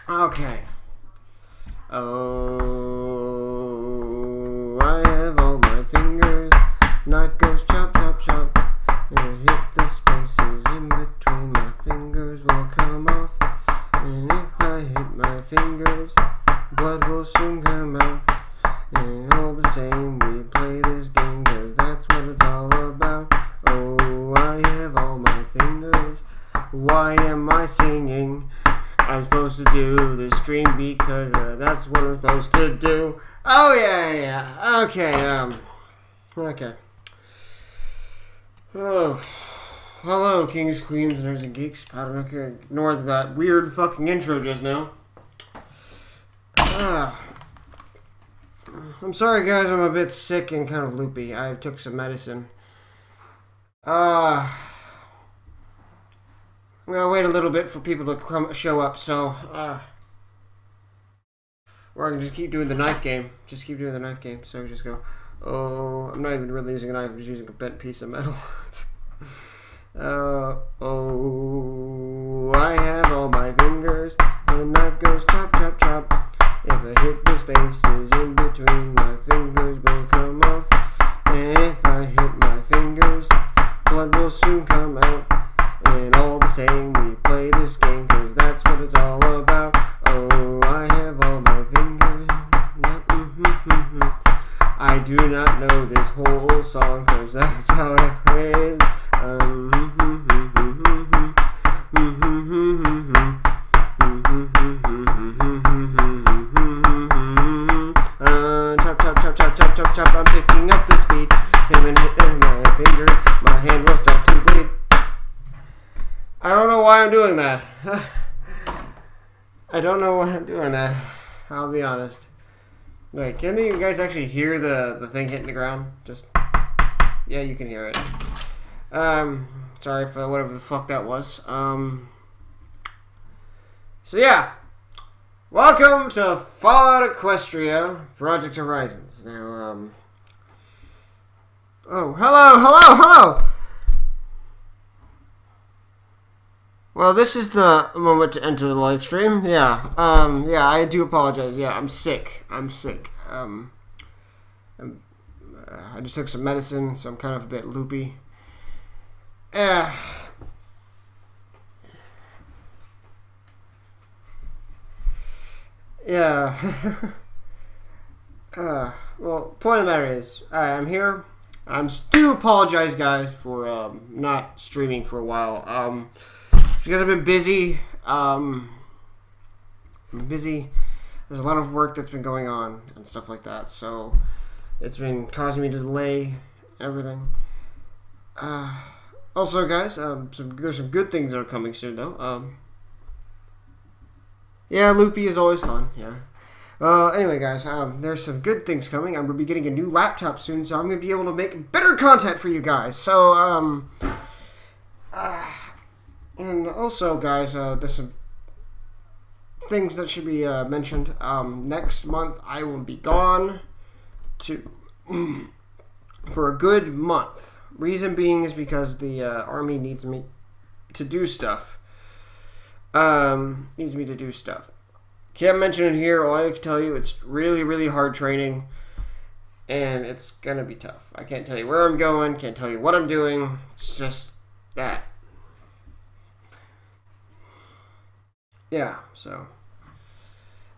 Okay. Oh, I have all my fingers. Knife goes chop, chop, chop. And hit the spaces in between. My fingers will come off. And if I hit my fingers, blood will soon come out. And all the same, we play this game, 'cause that's what it's all about. Oh, I have all my fingers. Why am I singing? I'm supposed to do this stream because that's what I'm supposed to do. Oh, yeah. Okay, okay. Oh, hello, kings, queens, nerds, and geeks. I don't know, ignore that weird fucking intro just now. I'm sorry, guys, I'm a bit sick and kind of loopy. I took some medicine. I'm gonna wait a little bit for people to show up, so, or I can just keep doing the knife game. So just go, oh, I'm not even really using a knife, I'm just using a bent piece of metal. Oh, I have all my fingers, and the knife goes chop, chop, chop. If I hit the spaces in between, my fingers will come off. And if I hit my fingers, blood will soon come out. And all the same, we play this game, 'cause that's what it's all about. Oh, I have all my fingers. I do not know this whole song, 'cause that's how it is. Chop, chop, chop, chop, chop, chop, chop. I'm picking up the speed. Hitting my finger, my hand will start to bleed. I don't know why I'm doing that. I don't know why I'm doing that. I'll be honest. Wait, can you guys actually hear the thing hitting the ground? Just, yeah, you can hear it. Sorry for whatever the fuck that was. So yeah. Welcome to Fallout Equestria Project Horizons. Now, oh, hello! Well, this is the moment to enter the live stream. Yeah, I do apologize. Yeah, I'm sick. I just took some medicine, so I'm kind of a bit loopy. Yeah. Well, point of the matter is, I'm here. I do apologize, guys, for not streaming for a while. Because I've been busy. I'm busy. There's a lot of work that's been going on and stuff like that, so it's been causing me to delay everything. Also, guys, there's some good things that are coming soon, though. Yeah, loopy is always fun. Yeah. Anyway, guys, there's some good things coming. I'm gonna be getting a new laptop soon, so I'm gonna be able to make better content for you guys. So, and also, guys, there's some things that should be mentioned. Next month, I will be gone for a good month. Reason being is because the Army needs me to do stuff. Can't mention it here. All I can tell you, it's really, really hard training, and it's gonna be tough. I can't tell you where I'm going. Can't tell you what I'm doing. It's just that. Yeah. So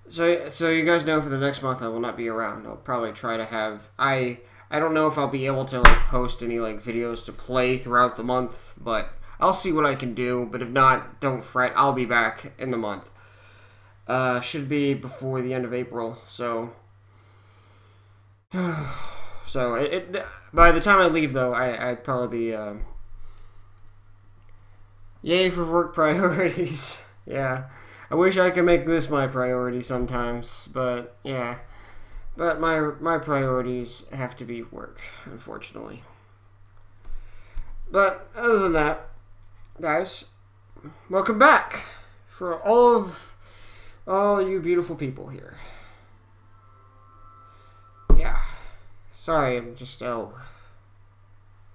you guys know, for the next month I will not be around. I'll probably try to have I don't know if I'll be able to post any videos to play throughout the month, but I'll see what I can do. But if not, don't fret. I'll be back in the month. Should be before the end of April. So by the time I leave, though, I'd probably be yay for work priorities. Yeah, I wish I could make this my priority sometimes, but yeah. But my priorities have to be work, unfortunately. But other than that, guys, welcome back for all you beautiful people here. Yeah. Sorry, I'm just kind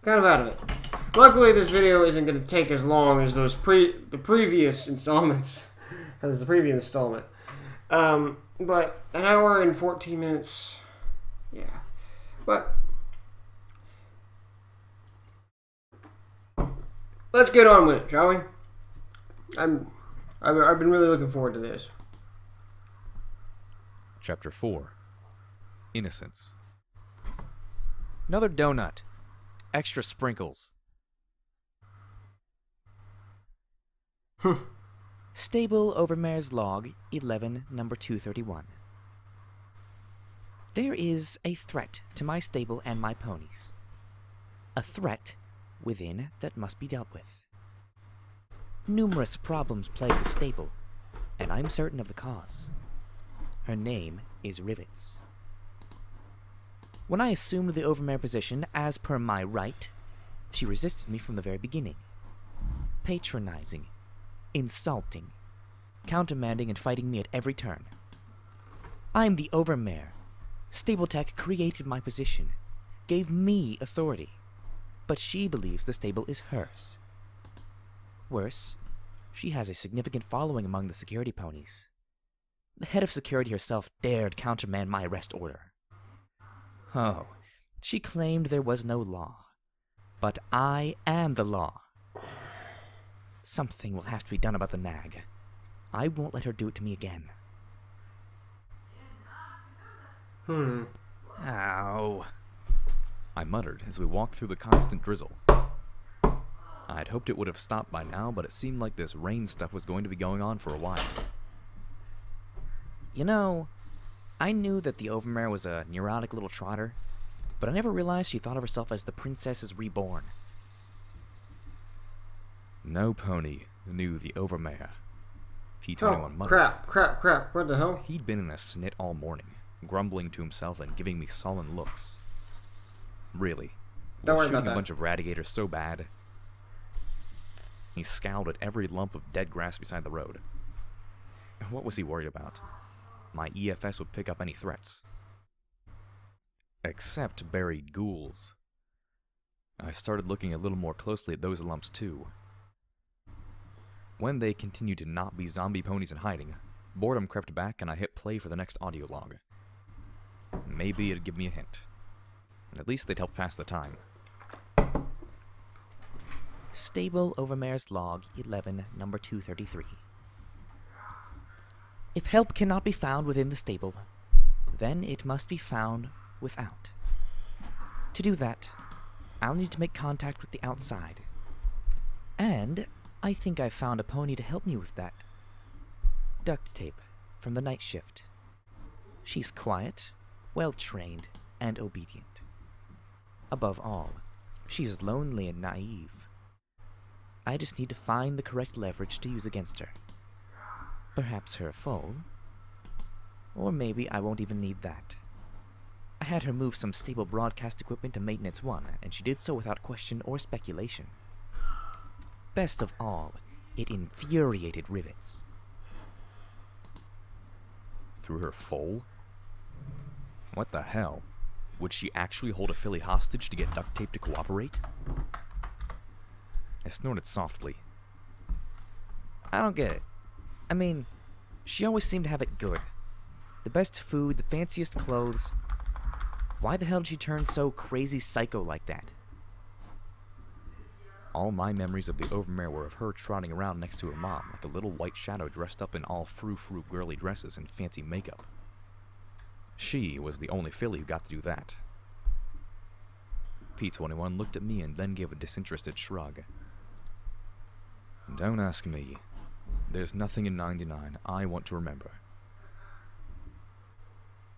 of out of it. Luckily, this video isn't going to take as long as the previous installments. As the previous installment. But an hour and 14 minutes, yeah. But let's get on with it, shall we? I've been really looking forward to this. Chapter 4. Innocence. Another donut. Extra sprinkles. Stable Overmare's Log 11, number 231. There is a threat to my stable and my ponies. A threat within that must be dealt with. Numerous problems plague the stable, and I'm certain of the cause. Her name is Rivets. When I assumed the Overmare position as per my right, she resisted me from the very beginning. Patronizing, insulting, countermanding and fighting me at every turn. I'm the Overmare. Stabletech created my position, gave me authority, but she believes the stable is hers. Worse, she has a significant following among the security ponies. The head of security herself dared countermand my arrest order. Oh, she claimed there was no law, but I am the law. Something will have to be done about the nag. I won't let her do it to me again. Ow. I muttered as we walked through the constant drizzle. I had hoped it would have stopped by now, but it seemed like this rain stuff was going to be going on for a while. You know, I knew that the Overmare was a neurotic little trotter, but I never realized she thought of herself as the Princess Reborn. No pony knew the Overmare. P21 muttered. Crap. What the hell? He'd been in a snit all morning, grumbling to himself and giving me sullen looks. Really, Don't worry shooting about that. a bunch of radigators so bad. He scowled at every lump of dead grass beside the road. What was he worried about? My EFS would pick up any threats. Except buried ghouls. I started looking a little more closely at those lumps too. When they continued to not be zombie ponies in hiding, boredom crept back and I hit play for the next audio log. Maybe it'd give me a hint. At least they'd help pass the time. Stable Overmare's Log 11, number 233. If help cannot be found within the stable, then it must be found without. To do that, I'll need to make contact with the outside. And I think I've found a pony to help me with that. Duct Tape, from the night shift. She's quiet, well-trained, and obedient. Above all, she's lonely and naive. I just need to find the correct leverage to use against her. Perhaps her foal, or maybe I won't even need that. I had her move some stable broadcast equipment to Maintenance 1, and she did so without question or speculation. Best of all, it infuriated Rivets. Through her foal? What the hell? Would she actually hold a filly hostage to get duct tape to cooperate? I snorted softly. I don't get it. I mean, she always seemed to have it good. The best food, the fanciest clothes. Why the hell did she turn so crazy psycho like that? All my memories of the Overmare were of her trotting around next to her mom like a little white shadow dressed up in all frou-frou girly dresses and fancy makeup. She was the only filly who got to do that. P21 looked at me and then gave a disinterested shrug. Don't ask me. There's nothing in 99 I want to remember.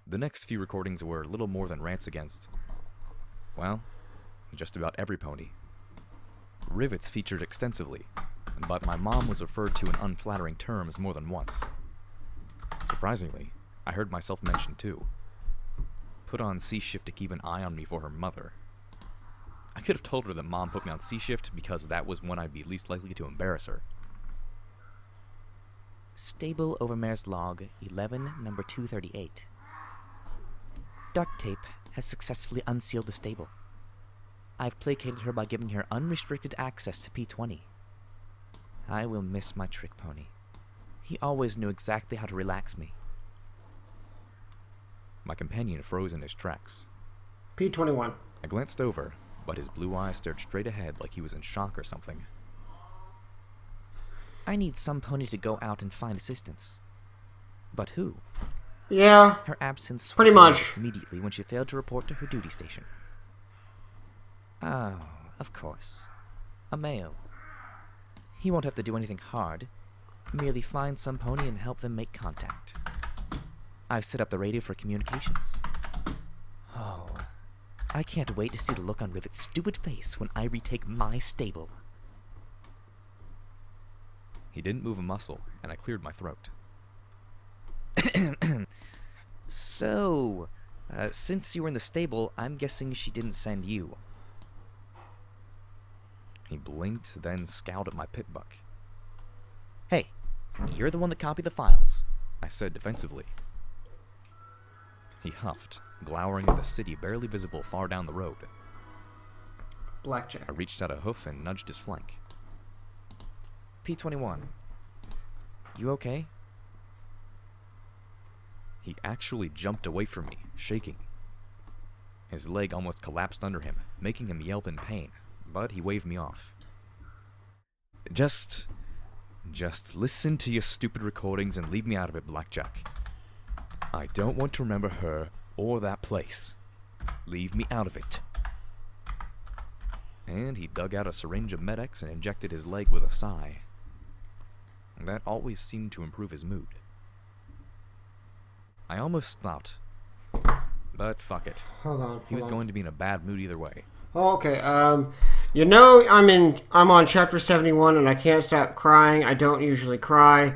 The next few recordings were little more than rants against, well, just about every pony. Rivets featured extensively, but my mom was referred to in unflattering terms more than once. Surprisingly, I heard myself mentioned too. Put on C-shift to keep an eye on me for her mother. I could have told her that Mom put me on C-shift because that was when I'd be least likely to embarrass her. Stable Overmare's Log 11, number 238. Duct Tape has successfully unsealed the stable. I've placated her by giving her unrestricted access to P20. I will miss my trick pony. He always knew exactly how to relax me, My companion froze in his tracks. P21. I glanced over, but his blue eyes stared straight ahead like he was in shock or something. I need some pony to go out and find assistance. But who? Yeah, Her absence pretty much. immediately when she failed to report to her duty station. Oh, of course. A male. He won't have to do anything hard. Merely find some pony and help them make contact. I've set up the radio for communications. Oh, I can't wait to see the look on Rivet's stupid face when I retake my stable. He didn't move a muscle, and I cleared my throat. So, since you were in the stable, I'm guessing she didn't send you. He blinked, then scowled at my pit buck. Hey, you're the one that copied the files. I said defensively. He huffed, glowering at the city barely visible far down the road. Blackjack. I reached out a hoof and nudged his flank. P21. You okay? He actually jumped away from me, shaking. His leg almost collapsed under him, making him yelp in pain, but he waved me off. Just listen to your stupid recordings and leave me out of it, Blackjack. I don't want to remember her or that place. Leave me out of it. And he dug out a syringe of Med-X and injected his leg with a sigh. That always seemed to improve his mood. I almost stopped, but fuck it. Hold on. He was going to be in a bad mood either way. Oh, okay. You know, I'm on chapter 71 and I can't stop crying. I don't usually cry.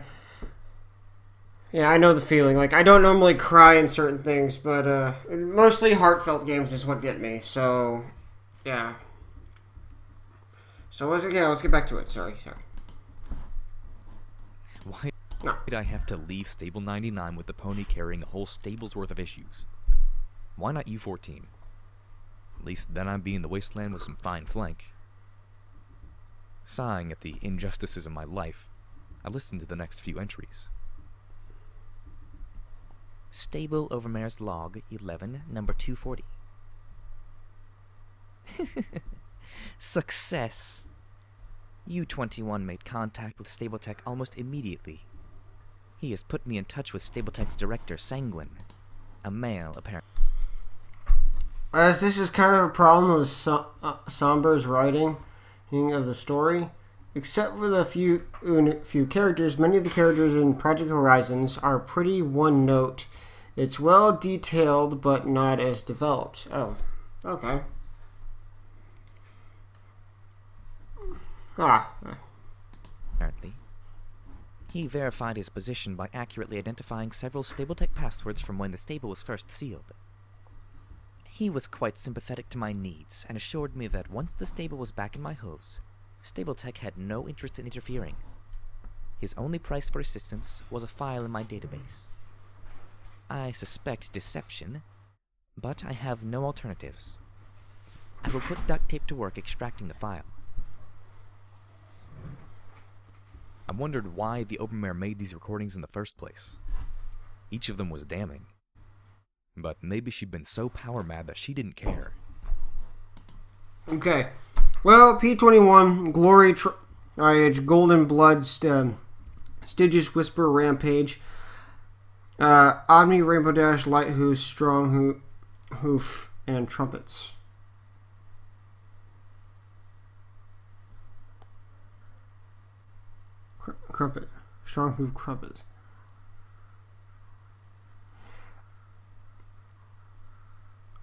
Yeah, I know the feeling. Like, I don't normally cry in certain things, but mostly heartfelt games is what get me. So, yeah. So, let's get back to it. Sorry. Why No. did I have to leave Stable 99 with the pony carrying a whole stable's worth of issues? Why not U14? At least then I'd be in the wasteland with some fine flank. Sighing at the injustices of my life, I listened to the next few entries. Stable Overmare's log 11, number 240. Success. U21 made contact with Stabletech almost immediately. He has put me in touch with Stabletech's director, Sanguine. A male, apparently. As this is kind of a problem with Somber's writing of the story, except for the few characters, many of the characters in Project Horizons are pretty one-note. It's well detailed, but not as developed. Oh, okay. Apparently. He verified his position by accurately identifying several Stabletech passwords from when the stable was first sealed. He was quite sympathetic to my needs and assured me that once the stable was back in my hooves, Stabletech had no interest in interfering. His only price for assistance was a file in my database. I suspect deception, but I have no alternatives. I will put duct tape to work extracting the file. I wondered why the Openmare made these recordings in the first place. Each of them was damning. But maybe she'd been so power mad that she didn't care. Okay. Well, P21, Glory, Age, Golden Blood, Stygius Whisper, Rampage, Omni, Rainbow Dash, Light Hoof, Strong Hoof, and Trumpets. Crumpet. Strong Hoof, Crumpet.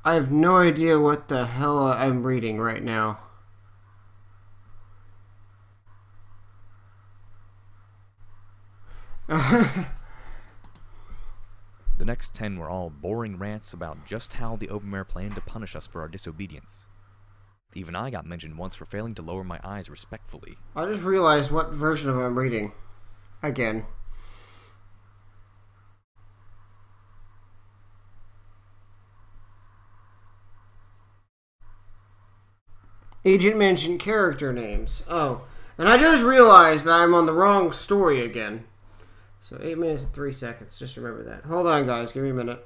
I have no idea what the hell I'm reading right now. The next 10 were all boring rants about just how the Openmare planned to punish us for our disobedience. Even I got mentioned once for failing to lower my eyes respectfully. I just realized what version of it I'm reading. Again. Agent mentioned character names. Oh, and I just realized that I'm on the wrong story again. So 8 minutes and 3 seconds. Just remember that. Hold on, guys. Give me a minute.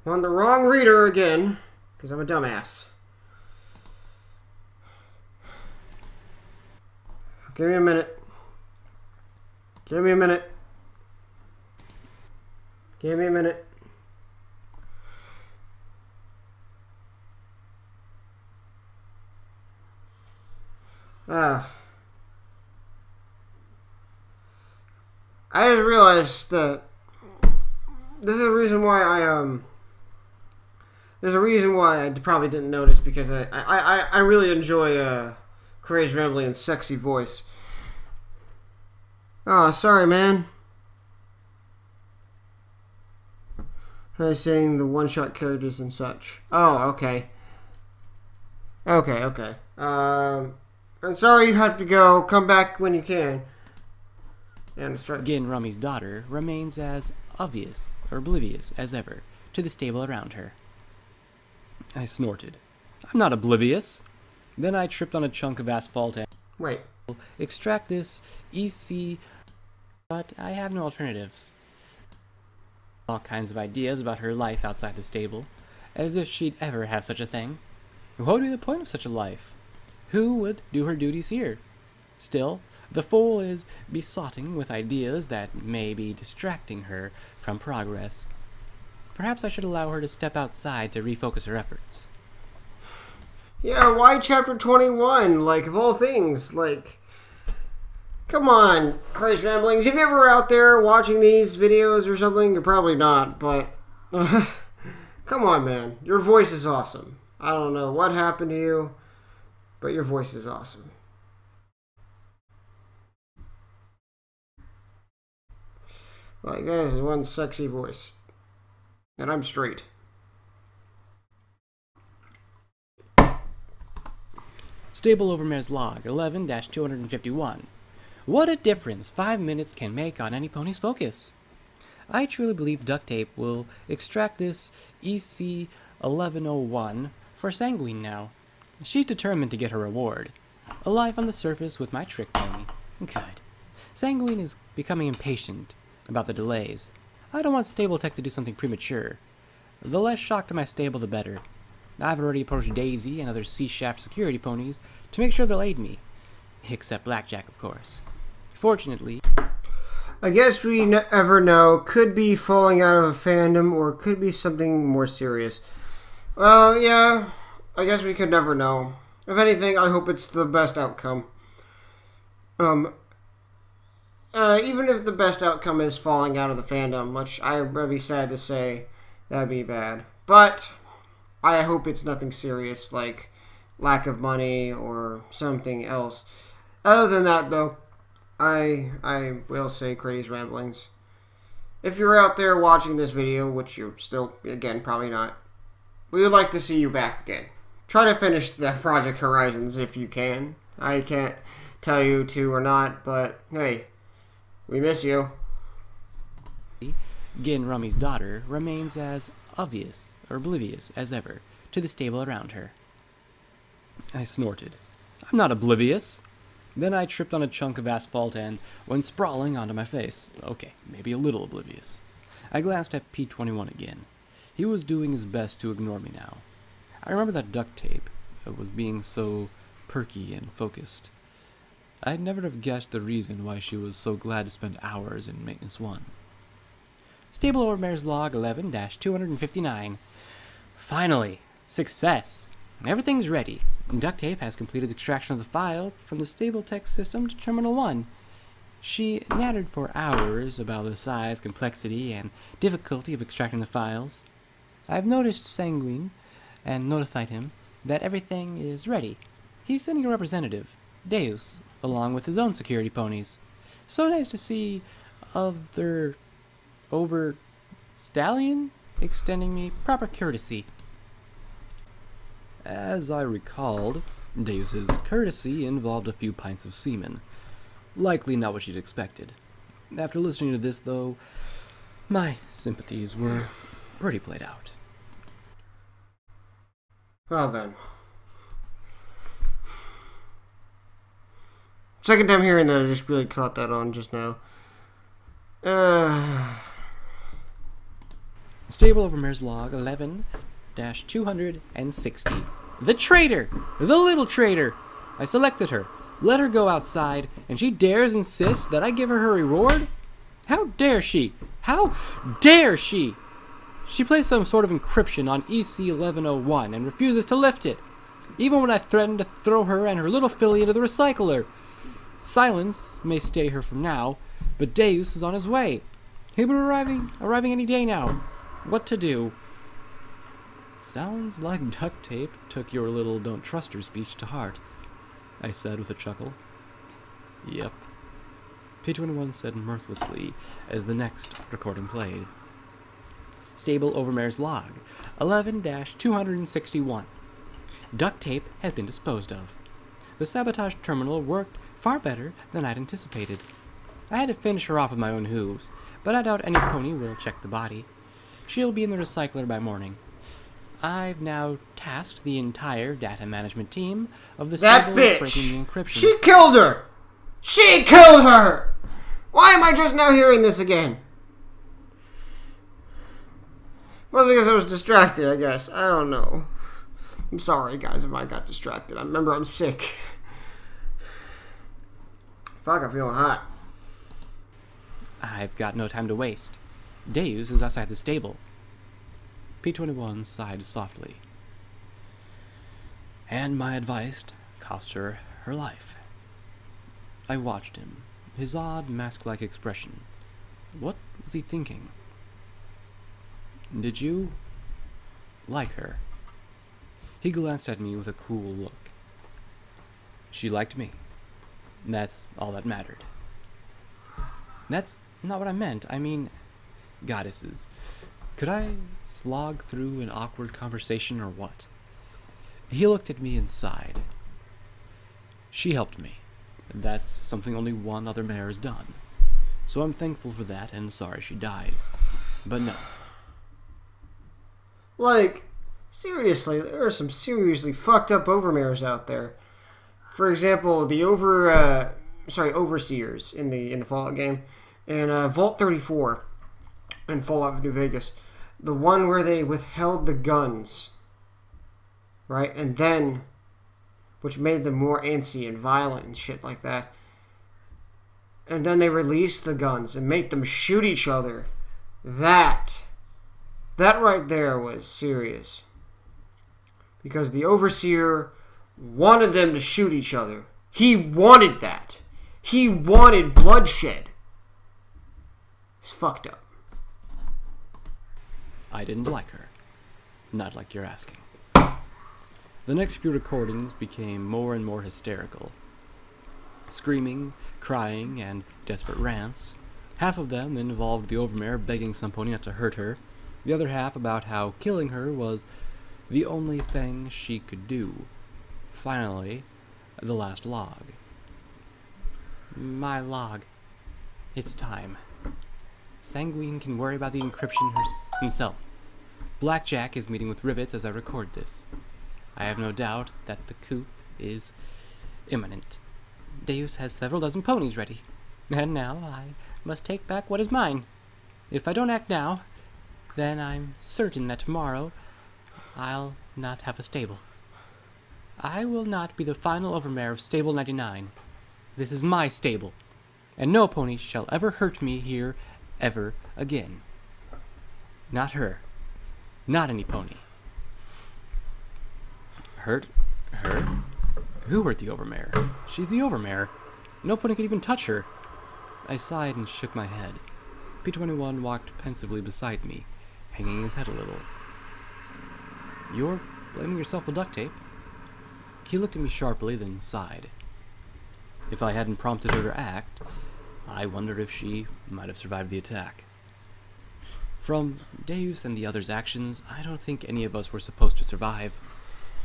I'm on the wrong reader again, because I'm a dumbass. Give me a minute. Give me a minute. Give me a minute. I just realized that this is a reason why there's a reason why I probably didn't notice, because I really enjoy Crazy Rambling's sexy voice. Oh, sorry, man. I was saying the one-shot characters and such. Oh, okay. Okay. I'm sorry you have to go. Come back when you can. And Again, Rummy's daughter remains as obvious or oblivious as ever to the stable around her. I snorted. I'm not oblivious. Then I tripped on a chunk of asphalt and wait. Extract this EC, but I have no alternatives. All kinds of ideas about her life outside the stable, as if she'd ever have such a thing. What would be the point of such a life? Who would do her duties here? Still, the fool is besotting with ideas that may be distracting her from progress. Perhaps I should allow her to step outside to refocus her efforts. Yeah, why chapter 21? Like, of all things, like... Come on, Crazy Ramblings. If you're ever out there watching these videos or something, you're probably not, but... come on, man. Your voice is awesome. I don't know what happened to you, but your voice is awesome. Like, that is one sexy voice. And I'm straight. Stable Overmare's Log 11-251. What a difference 5 minutes can make on any pony's focus. I truly believe duct tape will extract this EC 1101 for Sanguine now. She's determined to get her reward. A life on the surface with my trick pony. Good. Sanguine is becoming impatient about the delays. I don't want stable tech to do something premature. The less shock to my stable, the better. I've already approached Daisy and other C-Shaft security ponies to make sure they'll aid me. Except Blackjack, of course. Fortunately, I guess we never know. Could be falling out of a fandom, or could be something more serious. Well, yeah, I guess we could never know. If anything, I hope it's the best outcome. Even if the best outcome is falling out of the fandom, which I'd be sad to say, that'd be bad. But I hope it's nothing serious, like lack of money or something else. Other than that, though, I will say Crazy Ramblings. If you're out there watching this video, which you're still, again, probably not, we would like to see you back again. Try to finish the Project Horizons if you can. I can't tell you to or not, but hey, we miss you. Gin Rummy's daughter remains as obvious or oblivious as ever to the stable around her. I snorted. I'm not oblivious. Then I tripped on a chunk of asphalt and went sprawling onto my face. Okay, maybe a little oblivious. I glanced at P21 again. He was doing his best to ignore me now. I remember that duct tape was being so perky and focused. I'd never have guessed the reason why she was so glad to spend hours in Maintenance 1. Stable Overmare's Log 11-259. Finally! Success! Everything's ready. Duct tape has completed extraction of the file from the stable text system to Terminal 1. She nattered for hours about the size, complexity, and difficulty of extracting the files. I've noticed Sanguine and notified him that everything is ready. He's sending a representative, Deus, along with his own security ponies. So nice to see other over stallion extending me proper courtesy. As I recalled, Deus's courtesy involved a few pints of semen. Likely not what she'd expected. After listening to this, though, my sympathies were pretty played out. Well then. Second time hearing that, I just really caught that on just now. Stable Overmare's log 11-260. The traitor! The little traitor! I selected her, let her go outside, and she dares insist that I give her reward? How dare she? How dare she? She placed some sort of encryption on EC 1101 and refuses to lift it, even when I threatened to throw her and her little filly into the recycler. Silence may stay her for now, but Deus is on his way. He'll be arriving any day now. What to do? Sounds like duct tape took your little don't trust her speech to heart, I said with a chuckle. Yep. P21 said mirthlessly as the next recording played. Stable Overmare's log 11-261. Duct tape has been disposed of. The sabotage terminal worked far better than I'd anticipated. I had to finish her off with my own hooves, but I doubt any pony will check the body. She'll be in the recycler by morning. I've now tasked the entire data management team of the stable with breaking the encryption. She killed her! She killed her! Why am I just now hearing this again? Mostly because I was distracted, I guess. I don't know. I'm sorry, guys, if I got distracted. I remember I'm sick. Fuck, I'm feeling hot. I've got no time to waste. Deus is outside the stable. P21 sighed softly. And my advice cost her her life. I watched him, his odd mask-like expression. What was he thinking? Did you like her? He glanced at me with a cool look. She liked me. That's all that mattered. That's not what I meant. I mean, goddesses. Could I slog through an awkward conversation or what? He looked at me and sighed. She helped me. That's something only one other mare has done. So I'm thankful for that and sorry she died. But no. Like, seriously, there are some seriously fucked up overmares out there. For example, the overseers in the Fallout game, and Vault 34 in Fallout New Vegas, the one where they withheld the guns, right, and then, which made them more antsy and violent and shit like that, and then they released the guns and made them shoot each other. That right there was serious. Because the Overseer wanted them to shoot each other. He wanted that. He wanted bloodshed. It's fucked up. I didn't like her. Not like you're asking. The next few recordings became more and more hysterical. Screaming, crying, and desperate rants. Half of them involved the Overmare begging some pony not to hurt her. The other half about how killing her was the only thing she could do. Finally, the last log. My log. It's time. Sanguine can worry about the encryption himself. Blackjack is meeting with Rivets as I record this. I have no doubt that the coup is imminent. Deus has several dozen ponies ready, and now I must take back what is mine. If I don't act now, then I'm certain that tomorrow I'll not have a stable. I will not be the final overmare of Stable 99. This is my stable, and no pony shall ever hurt me here ever again. Not her. Not any pony. Hurt her? Who hurt the overmare? She's the overmare. No pony could even touch her. I sighed and shook my head. P21 walked pensively beside me, hanging his head a little. You're blaming yourself with duct tape? He looked at me sharply, then sighed. If I hadn't prompted her to act, I wondered if she might have survived the attack. From Deus and the others' actions, I don't think any of us were supposed to survive.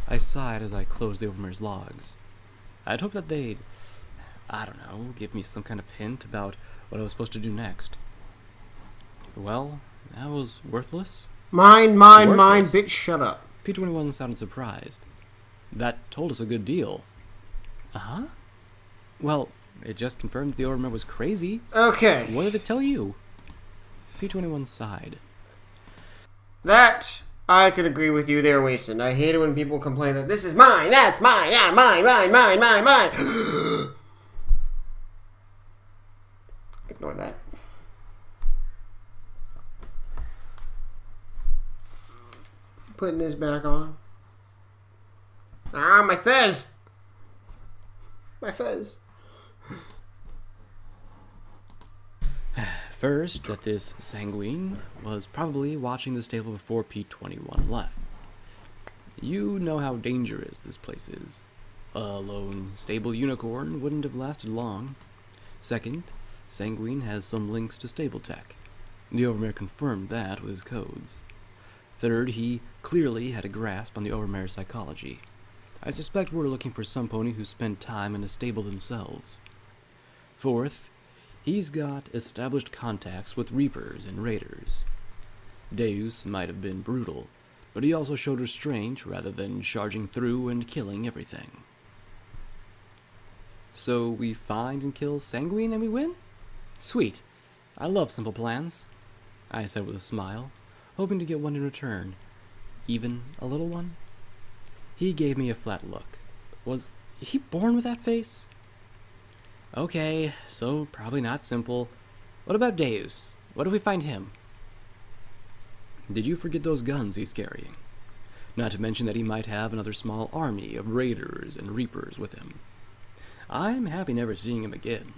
I sighed as I closed the Overmare's logs. I'd hoped that they'd, I don't know, give me some kind of hint about what I was supposed to do next. Well, that was worthless. Mine, bitch, shut up. P21 sounded surprised. That told us a good deal. Uh-huh? Well, it just confirmed that the Overmare was crazy. Okay. What did it tell you? P21 sighed. That I could agree with you there, Wason. I hate it when people complain that this is mine, that's mine, yeah, mine. Ignore that. Putting this back on. Ah, my fez! My fez. First, that this sanguine was probably watching the stable before P21 left. You know how dangerous this place is. A lone stable unicorn wouldn't have lasted long. Second, Sanguine has some links to stable tech. The Overmare confirmed that with his codes. Third, he clearly had a grasp on the Overmare psychology. I suspect we're looking for some pony who spent time in a stable themselves. Fourth, he's got established contacts with Reapers and Raiders. Deus might have been brutal, but he also showed restraint rather than charging through and killing everything. So we find and kill Sanguine and we win? Sweet. I love simple plans, I said with a smile, hoping to get one in return. Even a little one? He gave me a flat look. Was he born with that face? Okay, so probably not simple. What about Deus? What if we find him? Did you forget those guns he's carrying? Not to mention that he might have another small army of Raiders and Reapers with him. I'm happy never seeing him again,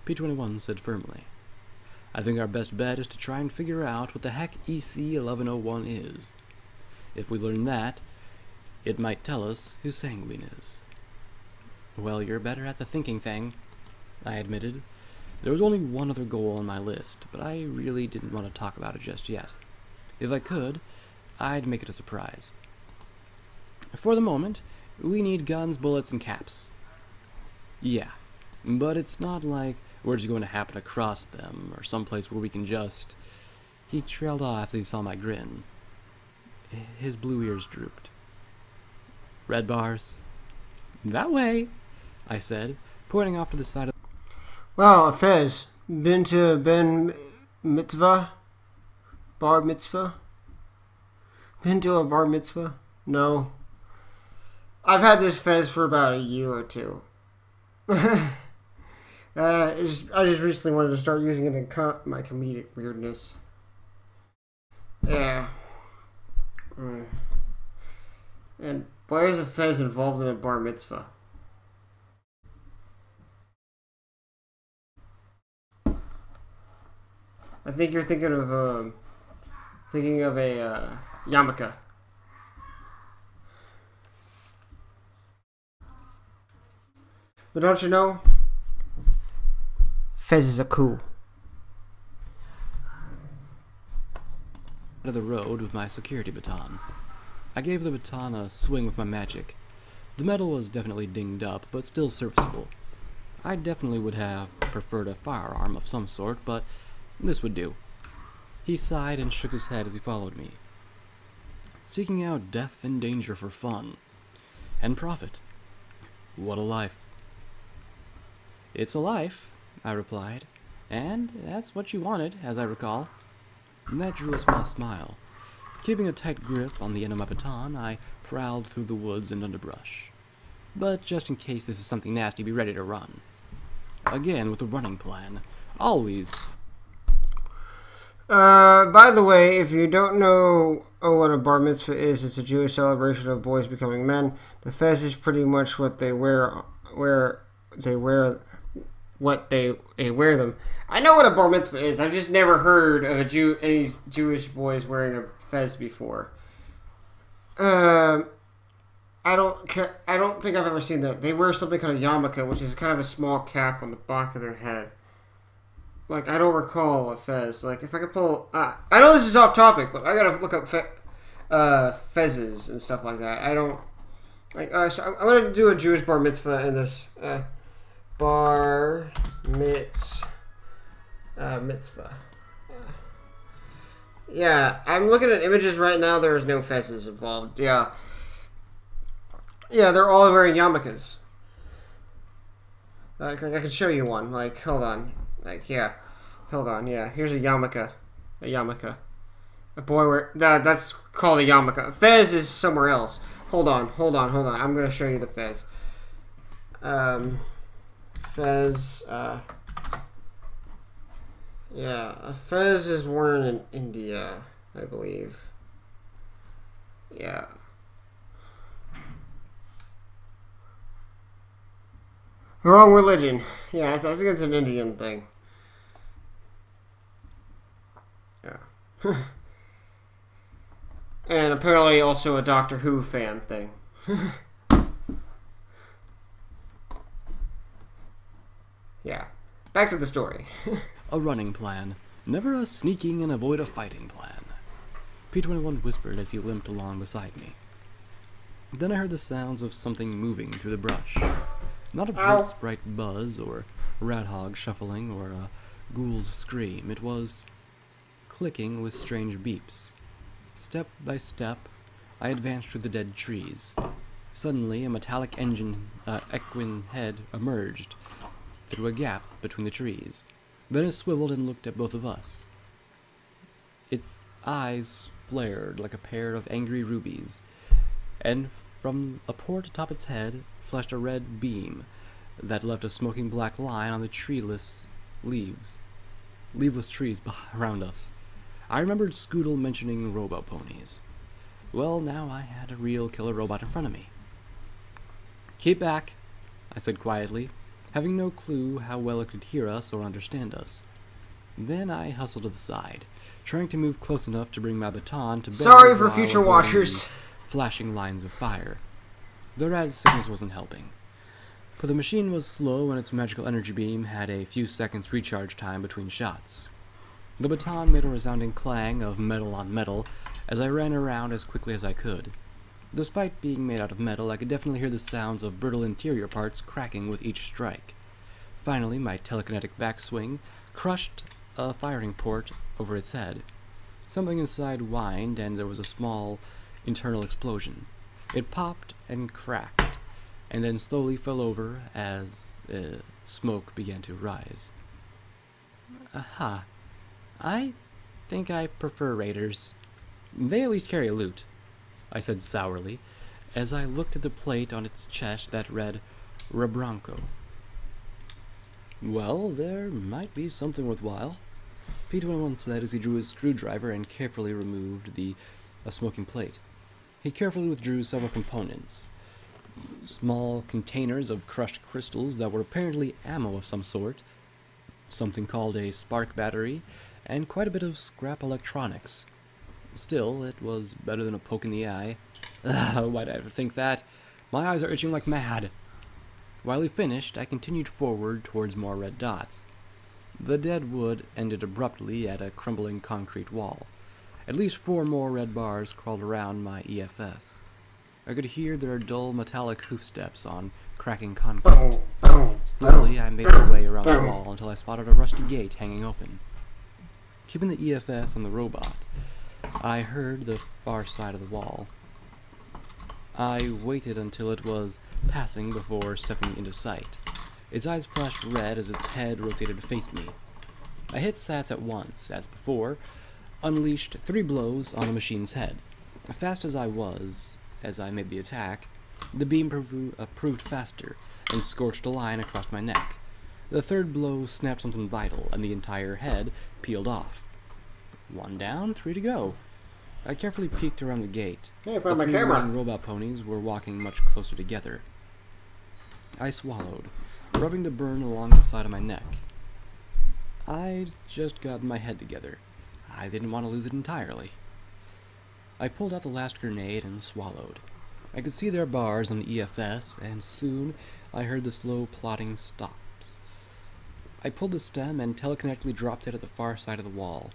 P21 said firmly. I think our best bet is to try and figure out what the heck EC-1101 is. If we learn that, it might tell us who Sanguine is. Well, you're better at the thinking thing, I admitted. There was only one other goal on my list, but I really didn't want to talk about it just yet. If I could, I'd make it a surprise. For the moment, we need guns, bullets, and caps. Yeah, but it's not like we're just going to happen across them, or someplace where we can just... He trailed off as he saw my grin. His blue ears drooped. Red bars? That way, I said, pointing off to the side of... Well, Fez, been to Ben Mitzvah? Bar Mitzvah? Been to a bar mitzvah? No. I've had this Fez for about a year or two. I just recently wanted to start using it in my comedic weirdness. Yeah. And why is a Fez involved in a bar mitzvah? I think you're thinking of a yarmulke. But don't you know? Fezes are cool. Of the road with my security baton. I gave the baton a swing with my magic. The metal was definitely dinged up, but still serviceable. I definitely would have preferred a firearm of some sort, but this would do. He sighed and shook his head as he followed me. Seeking out death and danger for fun. And profit. What a life. It's a life, I replied, and that's what you wanted, as I recall. And that drew a small smile. Keeping a tight grip on the end of my baton, I prowled through the woods and underbrush. But just in case this is something nasty, be ready to run. Again, with a running plan. Always. By the way, if you don't know what a bar mitzvah is, it's a Jewish celebration of boys becoming men. The fez is pretty much what they wear them. I know what a bar mitzvah is. I've just never heard of any Jewish boys wearing a fez before. I don't think I've ever seen that. They wear something kind of yarmulke, which is kind of a small cap on the back of their head. Like, I don't recall a fez. Like, if I could pull... I know this is off topic, but I gotta look up fezes and stuff like that. I don't... Like, so I'm gonna do a Jewish bar mitzvah in this... bar mitzvah. Yeah, I'm looking at images right now. There's no fezes involved. Yeah. Yeah, they're all wearing yarmulkes. I can show you one. Like, hold on. Like, yeah. Hold on, yeah. Here's a yarmulke. A boy where that's called a yarmulke. Fez is somewhere else. Hold on. I'm gonna show you the fez. Fez. Yeah, a fez is worn in India, I believe. Yeah. Wrong religion. Yeah, I think it's an Indian thing. Yeah. And apparently also a Doctor Who fan thing. Yeah. Back to the story. A running plan. Never a sneaking and avoid a fighting plan. P21 whispered as he limped along beside me. Then I heard the sounds of something moving through the brush. Not a bird's bright buzz, or a rat hog shuffling, or a ghoul's scream. It was clicking with strange beeps. Step by step, I advanced through the dead trees. Suddenly, a metallic equine head emerged through a gap between the trees. Then it swiveled and looked at both of us. Its eyes flared like a pair of angry rubies, and from a port atop its head flashed a red beam that left a smoking black line on the leafless trees around us. I remembered Scoodle mentioning robo-ponies. Well, now I had a real killer robot in front of me. "Keep back," I said quietly, having no clue how well it could hear us or understand us. Then I hustled to the side, trying to move close enough to bring my baton to bear. Sorry for while future avoiding watchers. the flashing lines of fire. The rad sickness wasn't helping. For the machine was slow and its magical energy beam had a few seconds recharge time between shots. The baton made a resounding clang of metal on metal as I ran around as quickly as I could. Despite being made out of metal, I could definitely hear the sounds of brittle interior parts cracking with each strike. Finally, my telekinetic backswing crushed a firing port over its head. Something inside whined, and there was a small internal explosion. It popped and cracked, and then slowly fell over as smoke began to rise. Aha. I think I prefer raiders. They at least carry loot, I said sourly, as I looked at the plate on its chest that read, Rebronco. Well, there might be something worthwhile, P21 said as he drew his screwdriver and carefully removed a smoking plate. He carefully withdrew several components. Small containers of crushed crystals that were apparently ammo of some sort, something called a spark battery, and quite a bit of scrap electronics. Still, it was better than a poke in the eye. Why'd I ever think that? My eyes are itching like mad. While he finished, I continued forward towards more red dots. The dead wood ended abruptly at a crumbling concrete wall. At least 4 more red bars crawled around my EFS. I could hear their dull metallic hoofsteps on cracking concrete. Slowly, I made my way around the wall until I spotted a rusty gate hanging open. Keeping the EFS on the robot, I heard the far side of the wall. I waited until it was passing before stepping into sight. Its eyes flashed red as its head rotated to face me. I hit Sats at once, as before, unleashed 3 blows on the machine's head. Fast as I was, as I made the attack, the beam proved faster and scorched a line across my neck. The 3rd blow snapped something vital, and the entire head peeled off. 1 down, 3 to go. I carefully peeked around the gate. Hey, I found the my 3 camera. moving robot ponies were walking much closer together. I swallowed, rubbing the burn along the side of my neck. I'd just gotten my head together. I didn't want to lose it entirely. I pulled out the last grenade and swallowed. I could see their bars on the EFS, and soon I heard the slow plodding stops. I pulled the stem and telekinetically dropped it at the far side of the wall.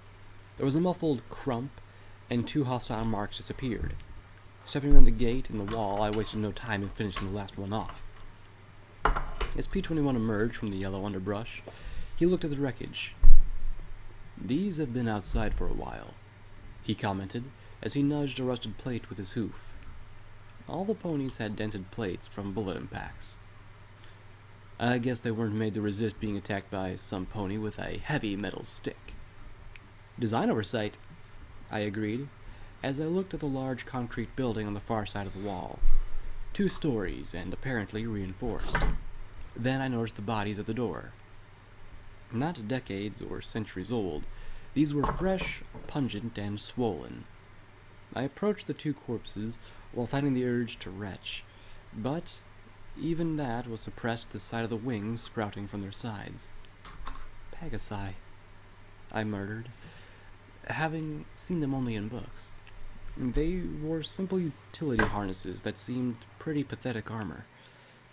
There was a muffled crump, and 2 hostile marks disappeared. Stepping around the gate and the wall, I wasted no time in finishing the last one off. As P21 emerged from the yellow underbrush, he looked at the wreckage. "These have been outside for a while," he commented, as he nudged a rusted plate with his hoof. All the ponies had dented plates from bullet impacts. I guess they weren't made to resist being attacked by some pony with a heavy metal stick. Design oversight. I agreed, as I looked at the large concrete building on the far side of the wall. 2 stories, and apparently reinforced. Then I noticed the bodies at the door. Not decades or centuries old, these were fresh, pungent, and swollen. I approached the 2 corpses while fighting the urge to retch, but even that was suppressed at the sight of the wings sprouting from their sides. Pegasi, I murmured, having seen them only in books. They wore simple utility harnesses that seemed pretty pathetic armor.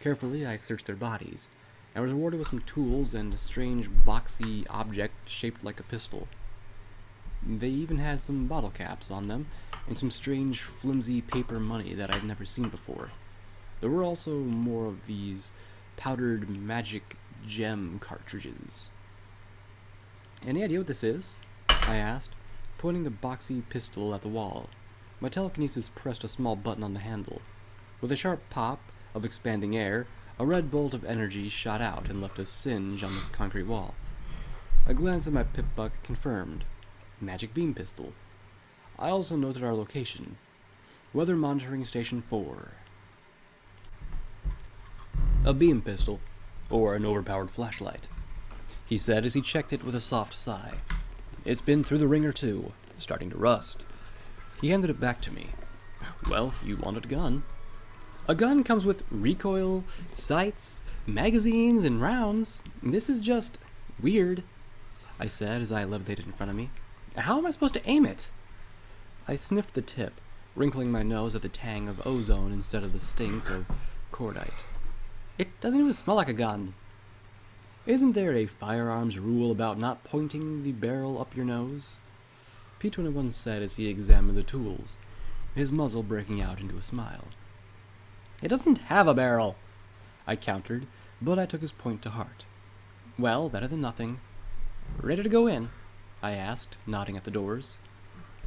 Carefully, I searched their bodies, and was rewarded with some tools and a strange boxy object shaped like a pistol. They even had some bottle caps on them, and some strange flimsy paper money that I'd never seen before. There were also more of these powdered magic gem cartridges. "Any idea what this is?" I asked, pointing the boxy pistol at the wall. My telekinesis pressed a small button on the handle. With a sharp pop of expanding air, a red bolt of energy shot out and left a singe on this concrete wall. A glance at my pip-buck confirmed. Magic beam pistol. I also noted our location. Weather monitoring station 4. A beam pistol, or an overpowered flashlight, he said as he checked it with a soft sigh. "It's been through the ringer too, starting to rust." He handed it back to me. "Well, you wanted a gun." "A gun comes with recoil, sights, magazines, and rounds. This is just weird," I said as I levitated in front of me. "How am I supposed to aim it?" I sniffed the tip, wrinkling my nose at the tang of ozone instead of the stink of cordite. "It doesn't even smell like a gun." "Isn't there a firearms rule about not pointing the barrel up your nose?" P-21 said as he examined the tools, his muzzle breaking out into a smile. "It doesn't have a barrel," I countered, but I took his point to heart. "Well, better than nothing. Ready to go in?" I asked, nodding at the doors.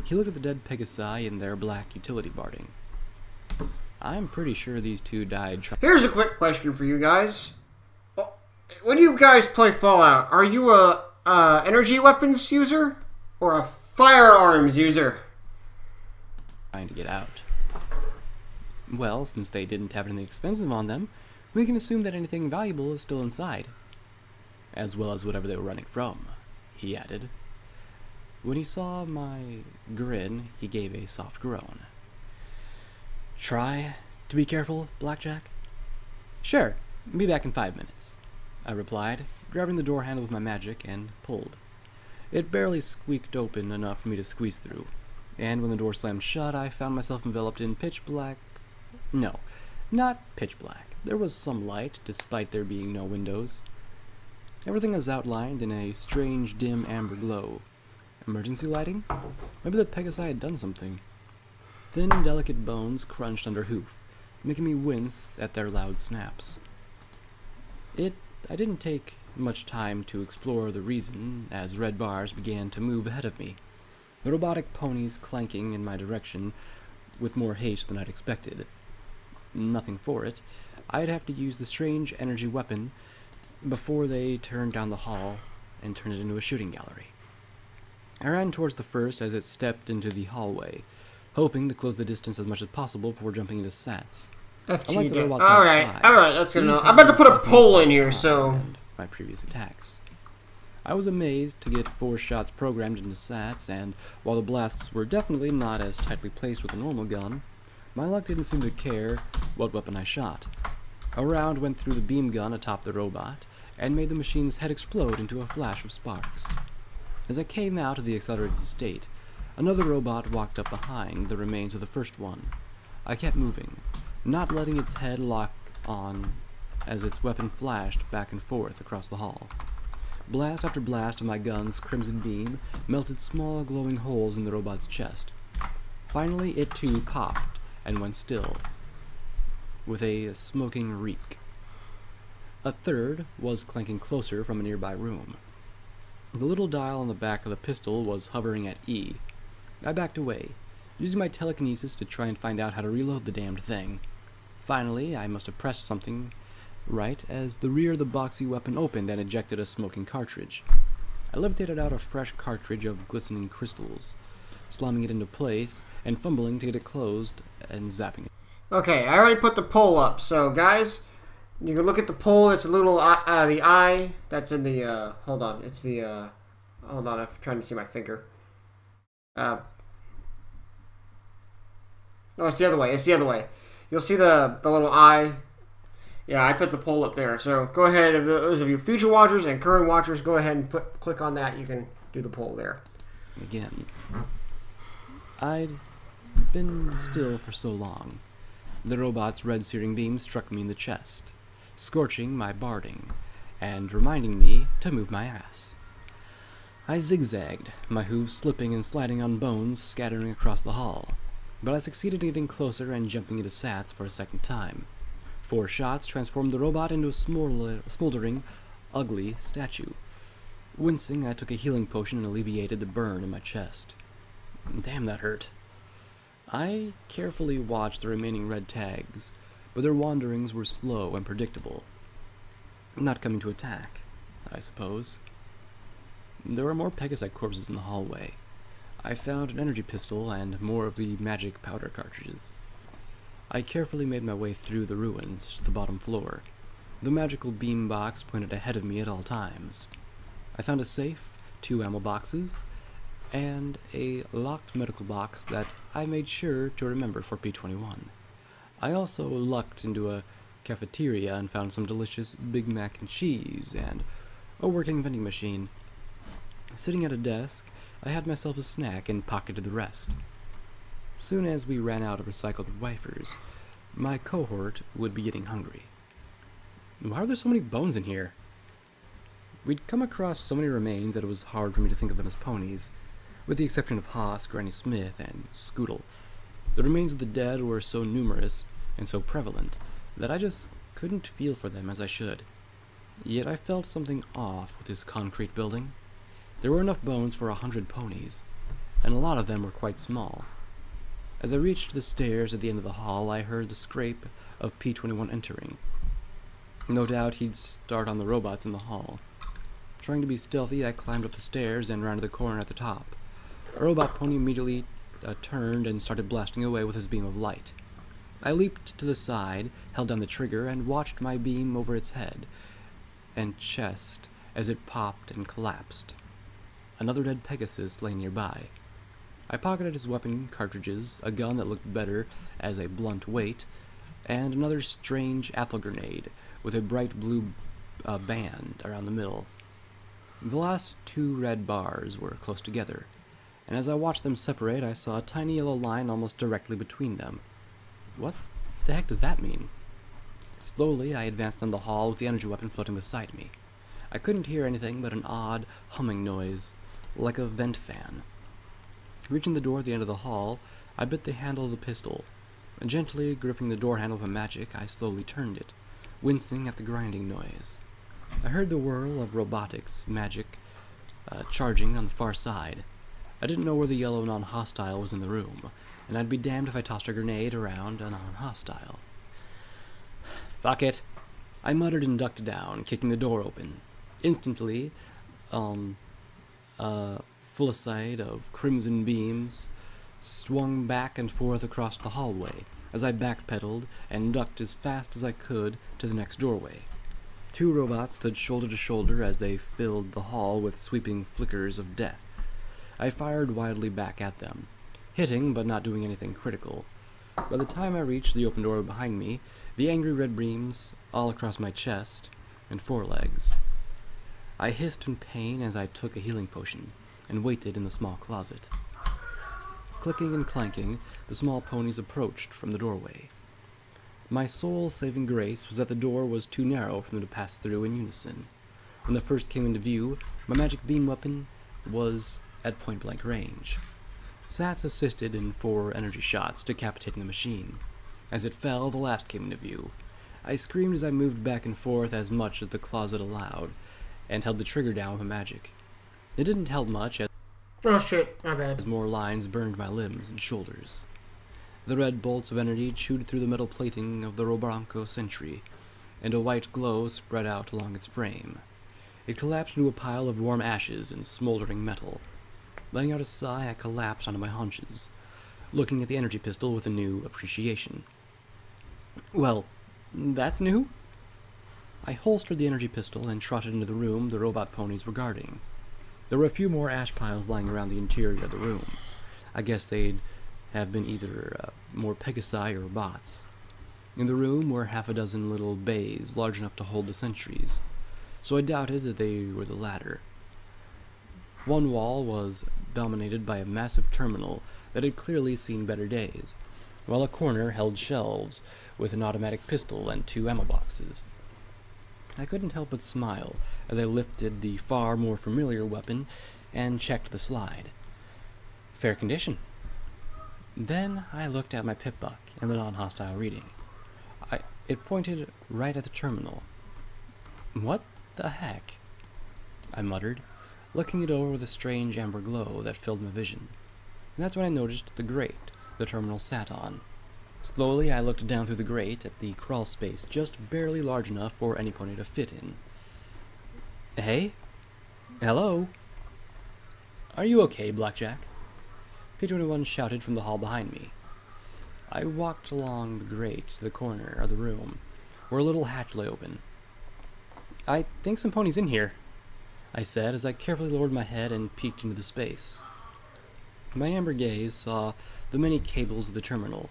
He looked at the dead Pegasi in their black utility barding. "I'm pretty sure these 2 died Here's a quick question for you guys. When you guys play Fallout, are you a energy weapons user or a firearms user? trying to get out." "Well, since they didn't have anything expensive on them, we can assume that anything valuable is still inside. As well as whatever they were running from," he added. When he saw my grin, he gave a soft groan. "Try to be careful, Blackjack?" "Sure, be back in 5 minutes," I replied, grabbing the door handle with my magic, and pulled. It barely squeaked open enough for me to squeeze through, and when the door slammed shut, I found myself enveloped in pitch black. No, not pitch black. There was some light, despite there being no windows. Everything is outlined in a strange, dim amber glow. Emergency lighting? Maybe the Pegasi had done something. Thin, delicate bones crunched under hoof, making me wince at their loud snaps. I didn't take much time to explore the reason, as red bars began to move ahead of me, the robotic ponies clanking in my direction with more haste than I'd expected. Nothing for it. I'd have to use the strange energy weapon before they turned down the hall and turned it into a shooting gallery. I ran towards the first as it stepped into the hallway, hoping to close the distance as much as possible before jumping into SATs. Unlike the robots outside, alright, that's good enough. I'm about to put a poll in here, so... my previous attacks. I was amazed to get 4 shots programmed into SATs, and while the blasts were definitely not as tightly placed with a normal gun, my luck didn't seem to care what weapon I shot. A round went through the beam gun atop the robot, and made the machine's head explode into a flash of sparks. As I came out of the accelerated state, another robot walked up behind the remains of the first one. I kept moving, not letting its head lock on as its weapon flashed back and forth across the hall. Blast after blast of my gun's crimson beam melted small glowing holes in the robot's chest. Finally, it too popped and went still, with a smoking reek. A third was clanking closer from a nearby room. The little dial on the back of the pistol was hovering at E. I backed away, using my telekinesis to try and find out how to reload the damned thing. Finally, I must have pressed something right as the rear of the boxy weapon opened and ejected a smoking cartridge. I levitated out a fresh cartridge of glistening crystals, slamming it into place and fumbling to get it closed and zapping it. Okay, I already put the pole up, so guys, you can look at the pole. It's a little the eye that's in the hold on, it's the hold on, I'm trying to see my finger. No, it's the other way. It's the other way. You'll see the little eye. Yeah, I put the pole up there. So go ahead, if those of you future watchers and current watchers, go ahead and click on that. You can do the pole there. Again, I'd been still for so long. The robot's red searing beam struck me in the chest, scorching my barding, and reminding me to move my ass. I zigzagged, my hooves slipping and sliding on bones scattering across the hall, but I succeeded in getting closer and jumping into Sats for a second time. 4 shots transformed the robot into a smoldering, ugly statue. Wincing, I took a healing potion and alleviated the burn in my chest. Damn, that hurt. I carefully watched the remaining red tags, but their wanderings were slow and predictable. Not coming to attack, I suppose. There were more Pegasite corpses in the hallway. I found an energy pistol and more of the magic powder cartridges. I carefully made my way through the ruins to the bottom floor. The magical beam box pointed ahead of me at all times. I found a safe, 2 ammo boxes, and a locked medical box that I made sure to remember for P-21. I also lucked into a cafeteria and found some delicious Big Mac and cheese and a working vending machine. Sitting at a desk, I had myself a snack and pocketed the rest. Soon as we ran out of recycled wafers, my cohort would be getting hungry. Why are there so many bones in here? We'd come across so many remains that it was hard for me to think of them as ponies, with the exception of Haas, Granny Smith, and Scootle. The remains of the dead were so numerous and so prevalent that I just couldn't feel for them as I should. Yet I felt something off with this concrete building. There were enough bones for 100 ponies, and a lot of them were quite small. As I reached the stairs at the end of the hall, I heard the scrape of P-21 entering. No doubt he'd start on the robots in the hall. Trying to be stealthy, I climbed up the stairs and rounded the corner at the top. A robot pony immediately turned and started blasting away with his beam of light. I leaped to the side, held down the trigger, and watched my beam over its head and chest as it popped and collapsed. Another dead Pegasus lay nearby. I pocketed his weapon cartridges, a gun that looked better as a blunt weight, and another strange apple grenade with a bright blue band around the middle. The last 2 red bars were close together, and as I watched them separate, I saw a tiny yellow line almost directly between them. What the heck does that mean? Slowly, I advanced down the hall with the energy weapon floating beside me. I couldn't hear anything but an odd humming noise, like a vent fan. Reaching the door at the end of the hall, I bit the handle of the pistol. Gently gripping the door handle with magic, I slowly turned it, wincing at the grinding noise. I heard the whirl of robotics magic charging on the far side. I didn't know where the yellow non-hostile was in the room, and I'd be damned if I tossed a grenade around a non-hostile. Fuck it. I muttered and ducked down, kicking the door open. Instantly, full of sight of crimson beams, swung back and forth across the hallway as I backpedaled and ducked as fast as I could to the next doorway. 2 robots stood shoulder to shoulder as they filled the hall with sweeping flickers of death. I fired wildly back at them, hitting but not doing anything critical. By the time I reached the open door behind me, the angry red beams all across my chest and forelegs. I hissed in pain as I took a healing potion and waited in the small closet. Clicking and clanking, the small ponies approached from the doorway. My sole saving grace was that the door was too narrow for them to pass through in unison. When the first came into view, my magic beam weapon was at point-blank range. Sats assisted in 4 energy shots, decapitating the machine. As it fell, the last came into view. I screamed as I moved back and forth as much as the closet allowed, and held the trigger down with magic. It didn't help much as more lines burned my limbs and shoulders. The red bolts of energy chewed through the metal plating of the Robranco Sentry, and a white glow spread out along its frame. It collapsed into a pile of warm ashes and smoldering metal. Letting out a sigh, I collapsed onto my haunches, looking at the energy pistol with a new appreciation. Well, that's new? I holstered the energy pistol and trotted into the room the robot ponies were guarding. There were a few more ash piles lying around the interior of the room. I guess they'd have been either more Pegasi or bots. In the room were half a dozen little bays large enough to hold the sentries, so I doubted that they were the latter. One wall was dominated by a massive terminal that had clearly seen better days, while a corner held shelves with an automatic pistol and 2 ammo boxes. I couldn't help but smile as I lifted the far more familiar weapon and checked the slide. Fair condition. Then I looked at my pip-buck and the non-hostile reading. It pointed right at the terminal. What the heck? I muttered, looking it over with a strange amber glow that filled my vision. And that's when I noticed the grate the terminal sat on. Slowly, I looked down through the grate at the crawl space just barely large enough for any pony to fit in. Hey? Hello? Are you okay, Blackjack? P21 shouted from the hall behind me. I walked along the grate to the corner of the room, where a little hatch lay open. I think some ponies in here, I said as I carefully lowered my head and peeked into the space. My amber gaze saw the many cables of the terminal,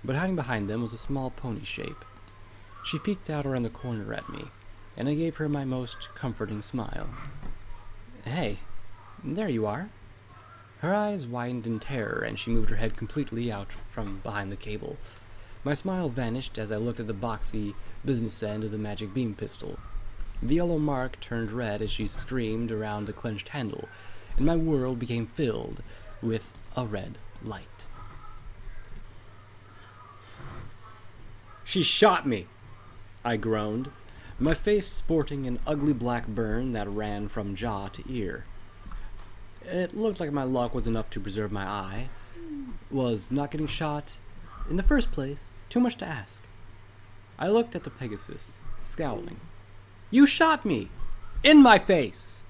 but hiding behind them was a small pony shape. She peeked out around the corner at me, and I gave her my most comforting smile. Hey, there you are. Her eyes widened in terror, and she moved her head completely out from behind the cable. My smile vanished as I looked at the boxy business end of the magic beam pistol. The yellow mark turned red as she screamed around the clenched handle, and my world became filled with a red light. She shot me, I groaned, my face sporting an ugly black burn that ran from jaw to ear. It looked like my luck was enough to preserve my eye. Was not getting shot, in the first place, too much to ask? I looked at the Pegasus, scowling. You shot me! In my face!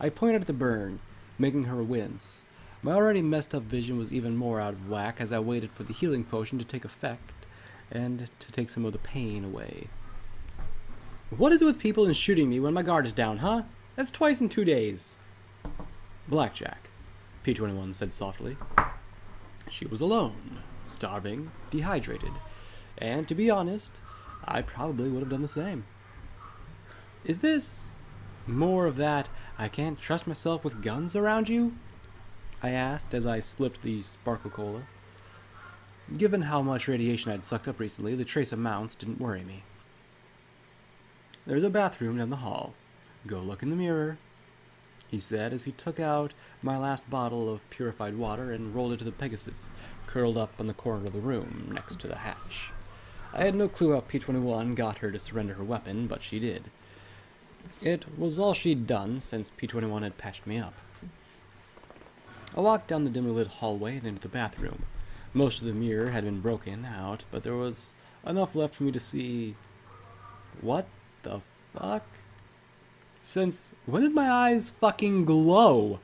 I pointed at the burn, making her wince. My already messed up vision was even more out of whack as I waited for the healing potion to take effect and to take some of the pain away. What is it with people and shooting me when my guard is down, huh? That's twice in 2 days. Blackjack, P21 said softly. She was alone, starving, dehydrated, and to be honest, I probably would have done the same. Is this more of that I can't trust myself with guns around you? I asked as I slipped the sparkle cola. Given how much radiation I'd sucked up recently, the trace amounts didn't worry me. There's a bathroom down the hall. Go look in the mirror, he said as he took out my last bottle of purified water and rolled it to the Pegasus, curled up on the corner of the room next to the hatch. I had no clue how P21 got her to surrender her weapon, but she did. It was all she'd done since P21 had patched me up. I walked down the dimly lit hallway and into the bathroom. Most of the mirror had been broken out, but there was enough left for me to see... What the fuck? Since when did my eyes fucking glow?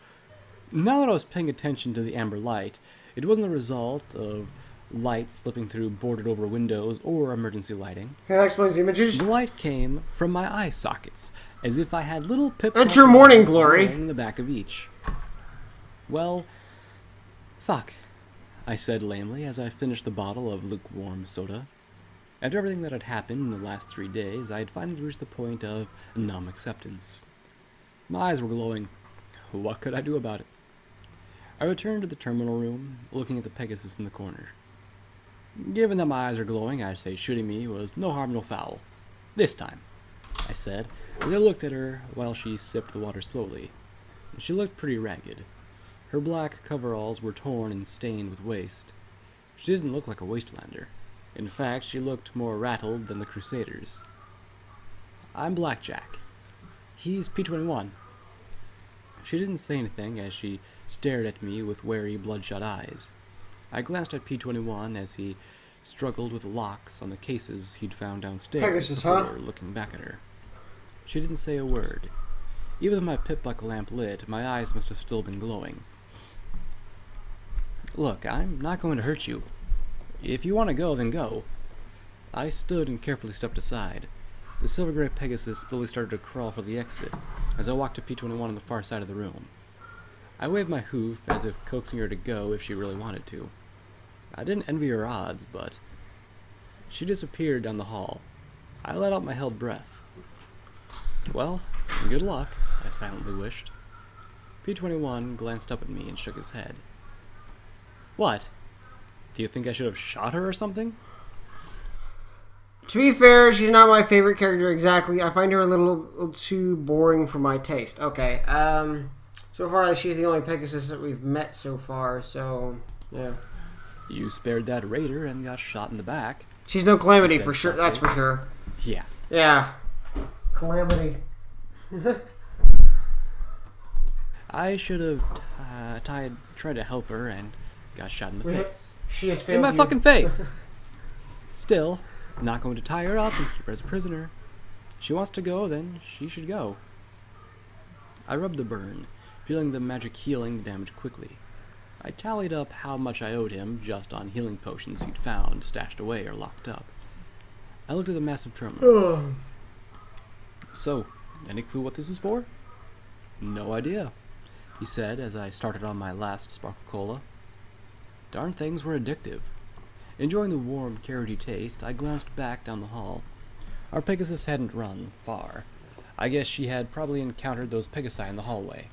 Now that I was paying attention to the amber light, it wasn't the result of light slipping through boarded over windows or emergency lighting. Okay, that explains the images. The light came from my eye sockets, as if I had little pip Enter morning glory in the back of each. Well, fuck, I said lamely as I finished the bottle of lukewarm soda. After everything that had happened in the last 3 days, I had finally reached the point of numb acceptance. My eyes were glowing. What could I do about it? I returned to the terminal room, looking at the Pegasus in the corner. Given that my eyes are glowing, I'd say shooting me was no harm, no foul. This time, I said, as I looked at her while she sipped the water slowly. She looked pretty ragged. Her black coveralls were torn and stained with waste. She didn't look like a wastelander. In fact, she looked more rattled than the Crusaders. I'm Blackjack. He's P21. She didn't say anything as she stared at me with wary, bloodshot eyes. I glanced at P21 as he struggled with locks on the cases he'd found downstairs Pegasus, before looking back at her. She didn't say a word. Even with my pip-buck lamp lit, my eyes must have still been glowing. Look, I'm not going to hurt you. If you want to go, then go. I stood and carefully stepped aside. The silver gray Pegasus slowly started to crawl for the exit as I walked to P-21 on the far side of the room. I waved my hoof as if coaxing her to go if she really wanted to. I didn't envy her odds, but she disappeared down the hall. I let out my held breath. Well, good luck, I silently wished. P-21 glanced up at me and shook his head. What? Do you think I should have shot her or something? To be fair, she's not my favorite character exactly. I find her a little too boring for my taste. Okay, so far she's the only Pegasus that we've met so far, so, yeah. You spared that raider and got shot in the back. She's no Calamity for sure, that's for sure. Yeah. Yeah. Calamity. I should have tried to help her and got shot in the face. She has failed In my you. fucking face! Still, I'm not going to tie her up and keep her as a prisoner. She wants to go, then she should go. I rubbed the burn, feeling the magic healing the damage quickly. I tallied up how much I owed him just on healing potions he'd found, stashed away, or locked up. I looked at the massive terminal. So, any clue what this is for? No idea, he said as I started on my last Sparkle Cola. Darn things were addictive. Enjoying the warm, carroty taste, I glanced back down the hall. Our Pegasus hadn't run far. I guess she had probably encountered those Pegasi in the hallway.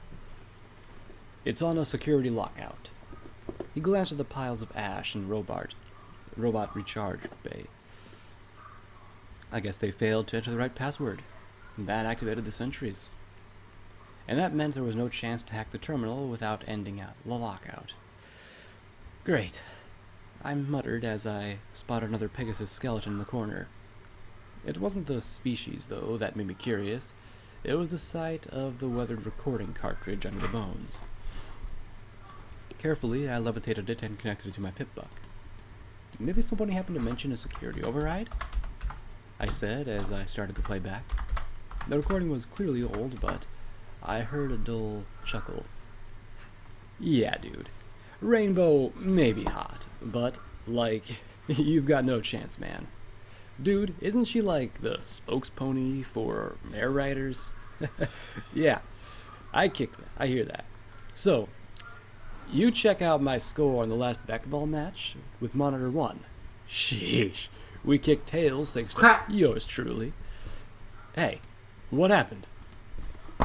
It's on a security lockout. He glanced at the piles of ash and robot recharge bay. I guess they failed to enter the right password. That activated the sentries. And that meant there was no chance to hack the terminal without ending out the lockout. Great. I muttered as I spotted another Pegasus skeleton in the corner. It wasn't the species, though, that made me curious. It was the sight of the weathered recording cartridge under the bones. Carefully, I levitated it and connected it to my pip-buck. Maybe somebody happened to mention a security override? I said as I started to play back. The recording was clearly old, but I heard a dull chuckle. Yeah, dude. Rainbow may be hot, but, like, you've got no chance, man. Dude, isn't she like the spokespony for air riders? Yeah, I kick that. I hear that. So, you check out my score on the last basketball match with Monitor 1. Sheesh, we kicked tails thanks to yours truly. Hey, what happened?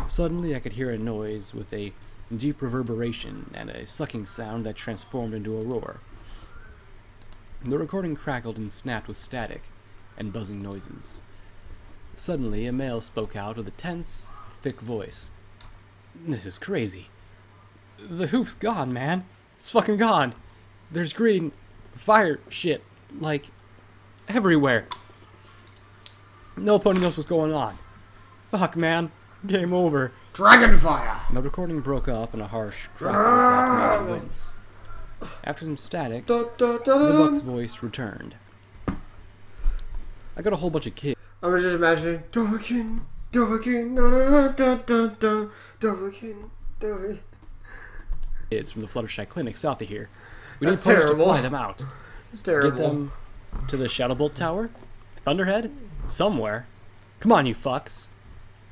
Suddenly I could hear a noise with a deep reverberation and a sucking sound that transformed into a roar. The recording crackled and snapped with static and buzzing noises. Suddenly a male spoke out with a tense, thick voice. This is crazy. The hoof's gone, man. It's fucking gone. There's green fire shit, like, everywhere. No pony knows what's going on. Fuck, man. Game over. Dragonfire! My recording broke off in a harsh crackle that made me wince. After some static, the buck's voice returned. I got a whole bunch of kids. I'm just imagining Dovahkiin, Dovahkiin, da da da da da, Dovahkiin, Dovahkiin. Kids from the Fluttershy Clinic south of here. We That's need ponies to terrible. fly them out. It's terrible. Get them to the Shadowbolt Tower? Thunderhead? Somewhere. Come on, you fucks.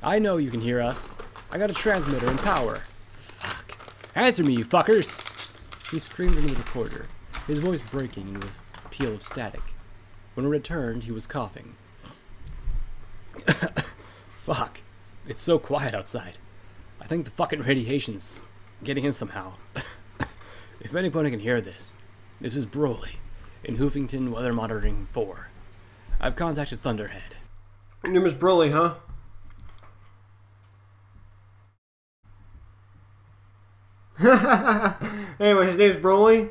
I know you can hear us. I got a transmitter and power. Fuck. Answer me, you fuckers! He screamed into the recorder, his voice breaking with a peal of static. When it returned, he was coughing. Fuck. It's so quiet outside. I think the fucking radiation's getting in somehow. If anybody can hear this, this is Broly in Hoofington Weather Monitoring 4. I've contacted Thunderhead. Your name is Broly, huh? Anyway, his name's Broly.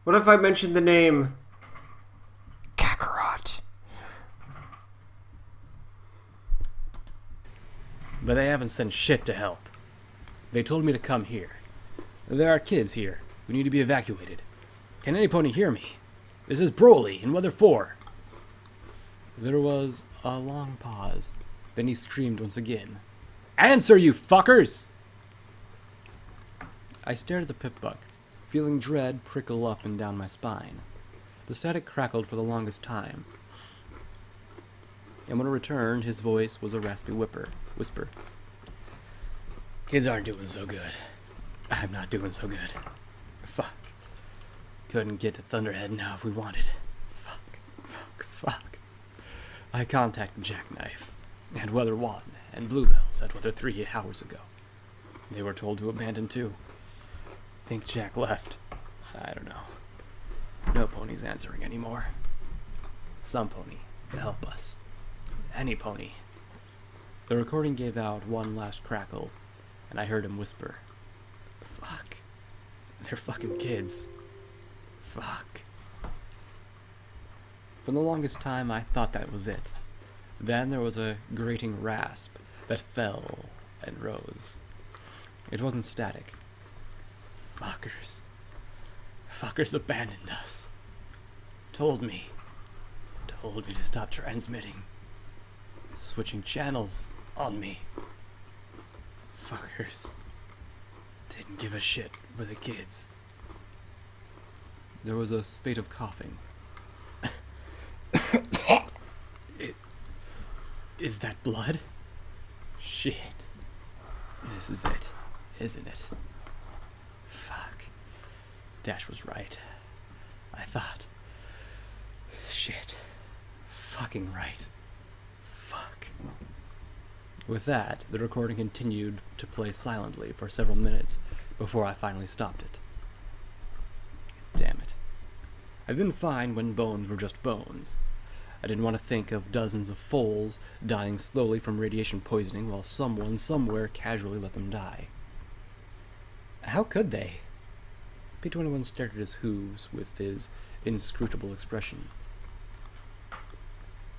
What if I mentioned the name Kakarot? But they haven't sent shit to help. They told me to come here. There are kids here who need to be evacuated. Can any pony hear me? This is Broly in Weather 4. There was a long pause. Then he screamed once again. Answer, you fuckers! I stared at the pip-buck, feeling dread prickle up and down my spine. The static crackled for the longest time, and when it returned, his voice was a raspy whisper. Kids aren't doing so good. I'm not doing so good. Fuck. Couldn't get to Thunderhead now if we wanted. Fuck. I contacted Jackknife, and Weather 1, and Bluebells at Weather 3 hours ago. They were told to abandon too. Think Jack left. I don't know. No pony's answering anymore. Some pony to help us. Any pony. The recording gave out one last crackle, and I heard him whisper, "Fuck. They're fucking kids. Fuck." For the longest time, I thought that was it. Then there was a grating rasp that fell and rose. It wasn't static. Fuckers. Fuckers abandoned us. Told me to stop transmitting. Switching channels on me. Fuckers. Didn't give a shit for the kids. There was a spate of coughing. Is that blood? Shit. This is it, isn't it? Fuck. Dash was right. I thought. Shit. Fucking right. Fuck. With that, the recording continued to play silently for several minutes before I finally stopped it. Damn it. I've been fine when bones were just bones. I didn't want to think of dozens of foals dying slowly from radiation poisoning while someone somewhere casually let them die. How could they? P-21 stared at his hooves with his inscrutable expression.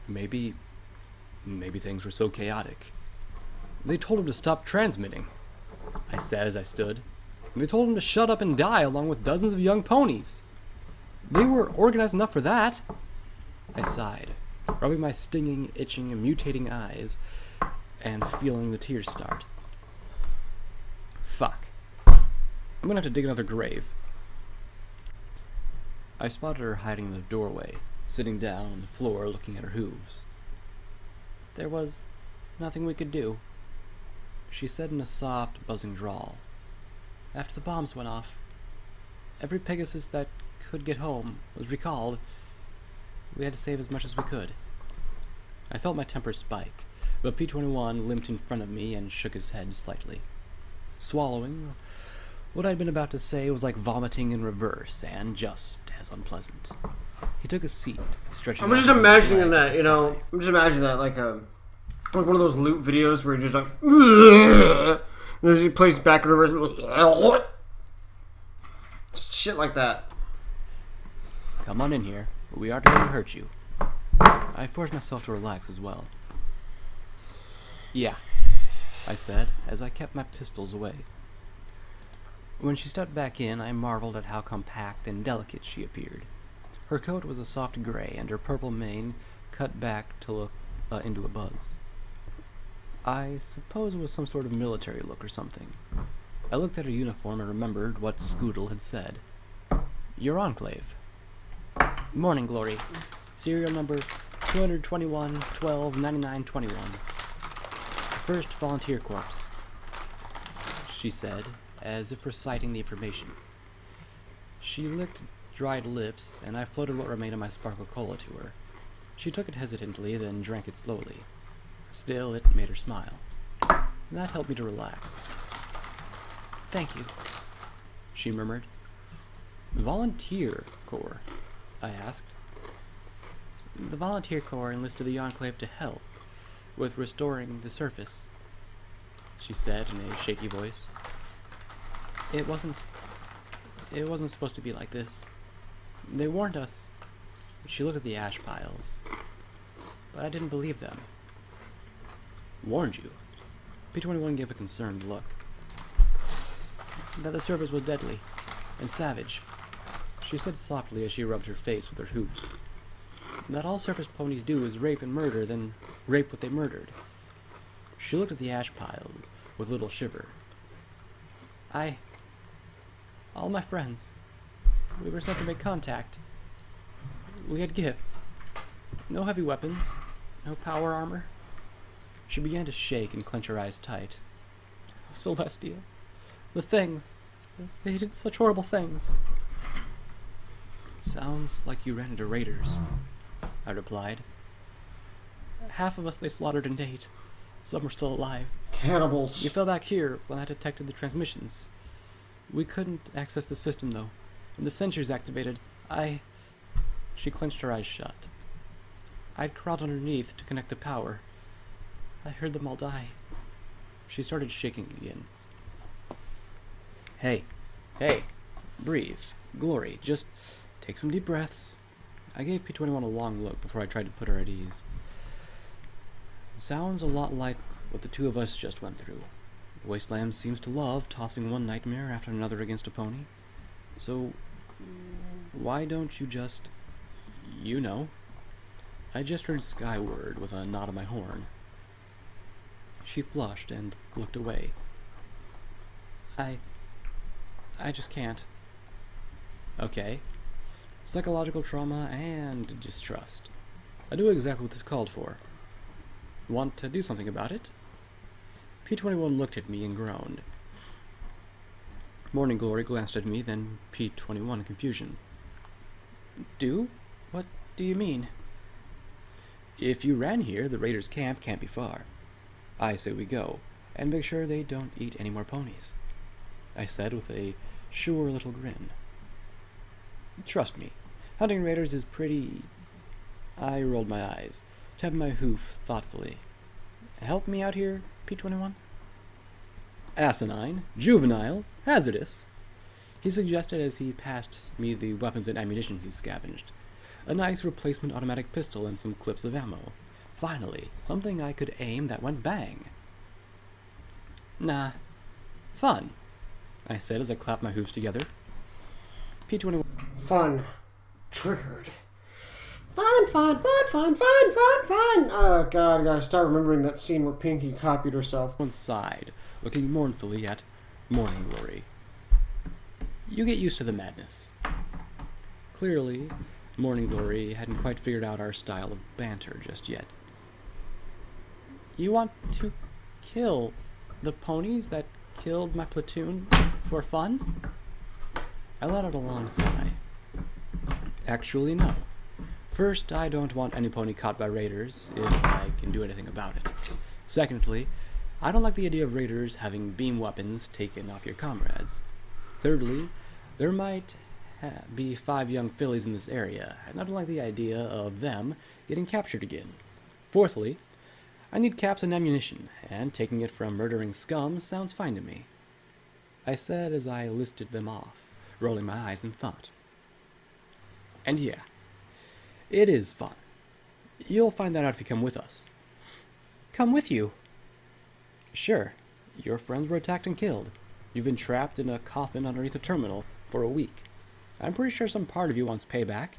Maybe things were so chaotic. They told him to stop transmitting, I said as I stood. And they told him to shut up and die along with dozens of young ponies. They were organized enough for that. I sighed, rubbing my stinging, itching, and mutating eyes, and feeling the tears start. Fuck. I'm gonna have to dig another grave. I spotted her hiding in the doorway, sitting down on the floor looking at her hooves. There was nothing we could do, she said in a soft, buzzing drawl. After the bombs went off, every Pegasus that could get home was recalled. We had to save as much as we could. I felt my temper spike, but P-21 limped in front of me and shook his head slightly. Swallowing what I'd been about to say was like vomiting in reverse, and just as unpleasant. He took a seat, stretching I'm just imagining that, you know, I'm just imagining that like one of those loop videos where you're just like, and he plays back in reverse, shit like that. Come on in here. We aren't going to hurt you. I forced myself to relax as well. Yeah, I said, as I kept my pistols away. When she stepped back in, I marveled at how compact and delicate she appeared. Her coat was a soft gray, and her purple mane cut back to look into a buzz. I suppose it was some sort of military look or something. I looked at her uniform and remembered what Scoodle had said. Your Enclave. Morning Glory. Serial number 221 12 99 21. First Volunteer Corps, she said, as if reciting the information. She licked dried lips, and I floated what remained of my Sparkle Cola to her. She took it hesitantly, then drank it slowly. Still, it made her smile. And that helped me to relax. Thank you, she murmured. Volunteer Corps? I asked. The Volunteer Corps enlisted the Enclave to help with restoring the surface, she said in a shaky voice. It wasn't supposed to be like this. They warned us. She looked at the ash piles, but I didn't believe them. Warned you? P-21 gave a concerned look. That the surface was deadly and savage, she said softly as she rubbed her face with her hooves. That all surface ponies do is rape and murder, then rape what they murdered. She looked at the ash piles with a little shiver. All my friends, We were sent to make contact. We had gifts. No heavy weapons. No power armor. She began to shake and clench her eyes tight. Oh, Celestia. The things. They did such horrible things. Sounds like you ran into raiders, I replied. Half of us they slaughtered and ate. Some were still alive. Cannibals. You fell back here when I detected the transmissions. We couldn't access the system, though. When the sensors activated, She clenched her eyes shut. I'd crawled underneath to connect the power. I heard them all die. She started shaking again. Hey. Breathe. Glory. Just take some deep breaths. I gave P21 a long look before I tried to put her at ease. Sounds a lot like what the two of us just went through. The Wasteland seems to love tossing one nightmare after another against a pony. So, why don't you just... You know. I gestured skyward with a nod of my horn. She flushed and looked away. I just can't. Okay. Psychological trauma and distrust. I knew exactly what this called for. Want to do something about it? P21 looked at me and groaned. Morning Glory glanced at me, then P21 in confusion. Do? What do you mean? If you ran here, the raiders' camp can't be far. I say we go, and make sure they don't eat any more ponies, I said with a sure little grin. Trust me, hunting raiders is pretty... I rolled my eyes, tapping my hoof thoughtfully. Help me out here, P21? Asinine, juvenile, hazardous, he suggested as he passed me the weapons and ammunition he scavenged. A nice replacement automatic pistol and some clips of ammo. Finally, something I could aim that went bang. Nah. Fun, I said as I clapped my hooves together. P21... Fun. Triggered. Fun. Oh, God, I gotta start remembering that scene where Pinky copied herself. One sighed, looking mournfully at Morning Glory. You get used to the madness. Clearly, Morning Glory hadn't quite figured out our style of banter just yet. You want to kill the ponies that killed my platoon for fun? I let out a long sigh. Actually, no. First, I don't want any pony caught by raiders, if I can do anything about it. Secondly, I don't like the idea of raiders having beam weapons taken off your comrades. Thirdly, there might be 5 young fillies in this area, and I don't like the idea of them getting captured again. Fourthly, I need caps and ammunition, and taking it from murdering scum sounds fine to me. I said as I listed them off, rolling my eyes in thought. And yeah, it is fun. You'll find that out if you come with us. Come with you? Sure. Your friends were attacked and killed. You've been trapped in a coffin underneath a terminal for a week. I'm pretty sure some part of you wants payback.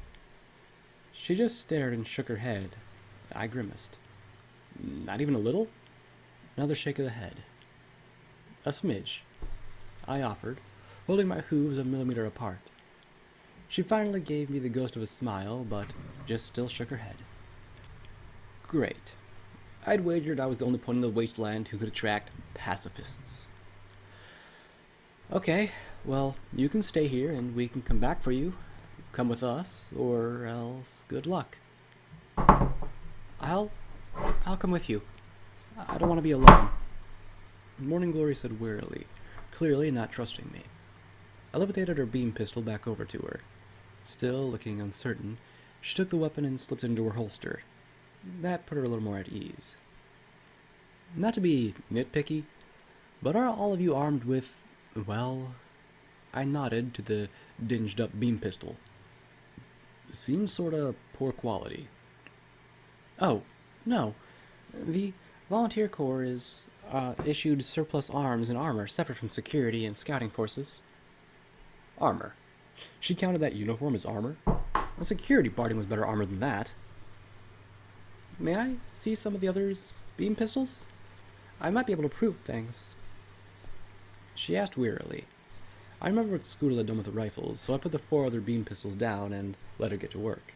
She just stared and shook her head. I grimaced. Not even a little? Another shake of the head. A smidge, I offered, holding my hooves a millimeter apart. She finally gave me the ghost of a smile, but just still shook her head. Great. I'd wagered I was the only pony in the wasteland who could attract pacifists. Okay, well, you can stay here and we can come back for you. Come with us, or else good luck. I'll come with you. I don't want to be alone. Morning Glory said wearily, clearly not trusting me. I levitated her beam pistol back over to her. Still looking uncertain, she took the weapon and slipped it into her holster. That put her a little more at ease. Not to be nitpicky, but are all of you armed with, well... I nodded to the dinged up beam pistol. Seems sorta poor quality. Oh, no. The Volunteer Corps is issued surplus arms and armor separate from security and scouting forces. Armor. She counted that uniform as armor? A security party was better armor than that. May I see some of the others' beam pistols? I might be able to prove things. She asked wearily. I remember what Scooter had done with the rifles, so I put the 4 other beam pistols down and let her get to work.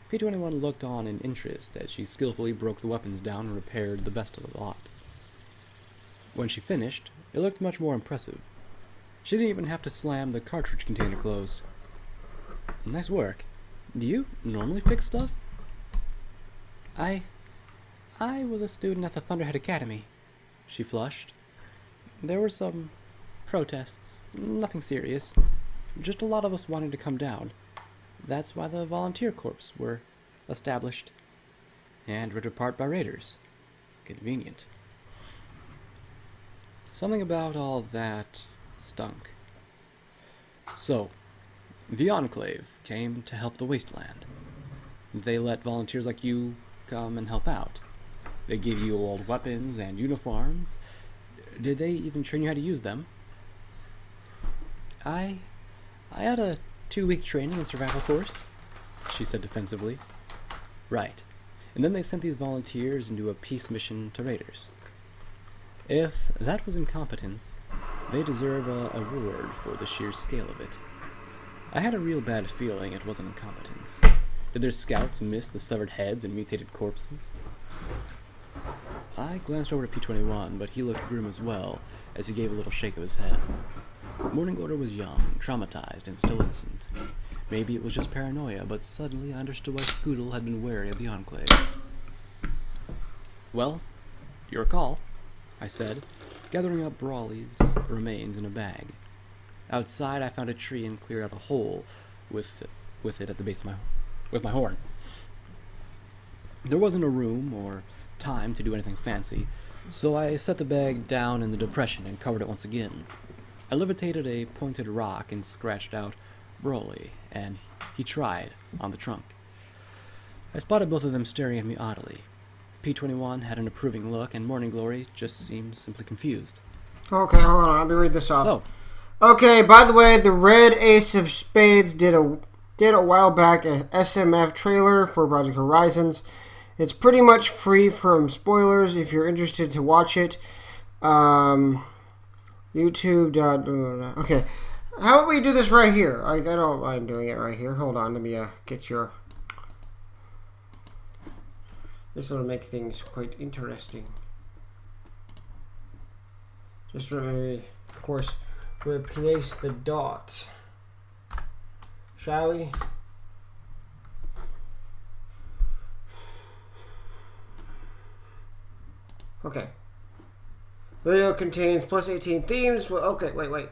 P-21 looked on in interest as she skillfully broke the weapons down and repaired the best of the lot. When she finished, it looked much more impressive. She didn't even have to slam the cartridge container closed. Nice work. Do you normally fix stuff? I was a student at the Thunderhead Academy. She flushed. There were some protests, nothing serious. Just a lot of us wanting to come down. That's why the volunteer corps were established. And ripped apart by raiders. Convenient. Something about all that stunk. So, the Enclave came to help the Wasteland. They let volunteers like you come and help out. They gave you old weapons and uniforms. Did they even train you how to use them? I had a 2-week training and survival course, she said defensively. Right. And then they sent these volunteers into a peace mission to raiders. If that was incompetence, they deserve a award for the sheer scale of it. I had a real bad feeling it wasn't incompetence. Did their scouts miss the severed heads and mutated corpses? I glanced over at P-21, but he looked grim as well, as he gave a little shake of his head. Morning Glory was young, traumatized, and still innocent. Maybe it was just paranoia, but suddenly I understood why Scoodle had been wary of the Enclave. Well, your call, I said, gathering up Brawley's remains in a bag. Outside, I found a tree and cleared out a hole with it at the base of my horn. There wasn't a room or time to do anything fancy, so I set the bag down in the depression and covered it once again. I levitated a pointed rock and scratched out Brawley, and he tried on the trunk. I spotted both of them staring at me oddly. P-21 had an approving look, and Morning Glory just seemed simply confused. Okay, hold on. Let me read this off. So, okay, by the way, the Red Ace of Spades did a while back an SMF trailer for Project Horizons. It's pretty much free from spoilers if you're interested to watch it. YouTube. Okay, how about we do this right here? I don't mind doing it right here. Hold on, let me get your. This will make things quite interesting. Just remember, of course, replace the dots. Shall we? Okay. Video contains plus 18 themes. Well, okay, wait.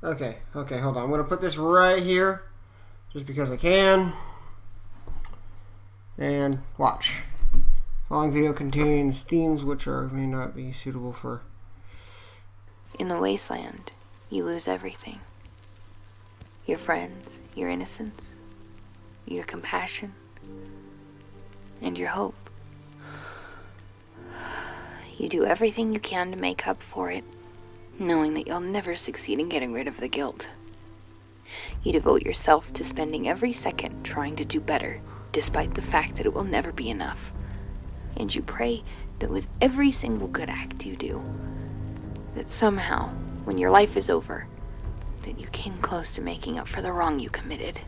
Okay, hold on. I'm going to put this right here just because I can. And watch. Following video contains themes which may not be suitable for... In the wasteland, you lose everything. Your friends, your innocence, your compassion, and your hope. You do everything you can to make up for it, knowing that you'll never succeed in getting rid of the guilt. You devote yourself to spending every second trying to do better, despite the fact that it will never be enough. And you pray that with every single good act you do, that somehow, when your life is over, that you came close to making up for the wrong you committed.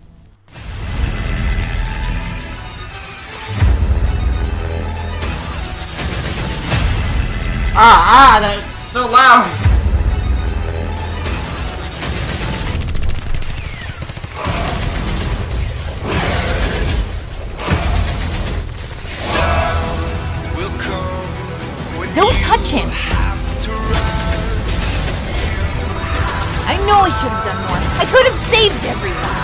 That's so loud. Don't touch him! I know I should have done more. I could have saved everyone.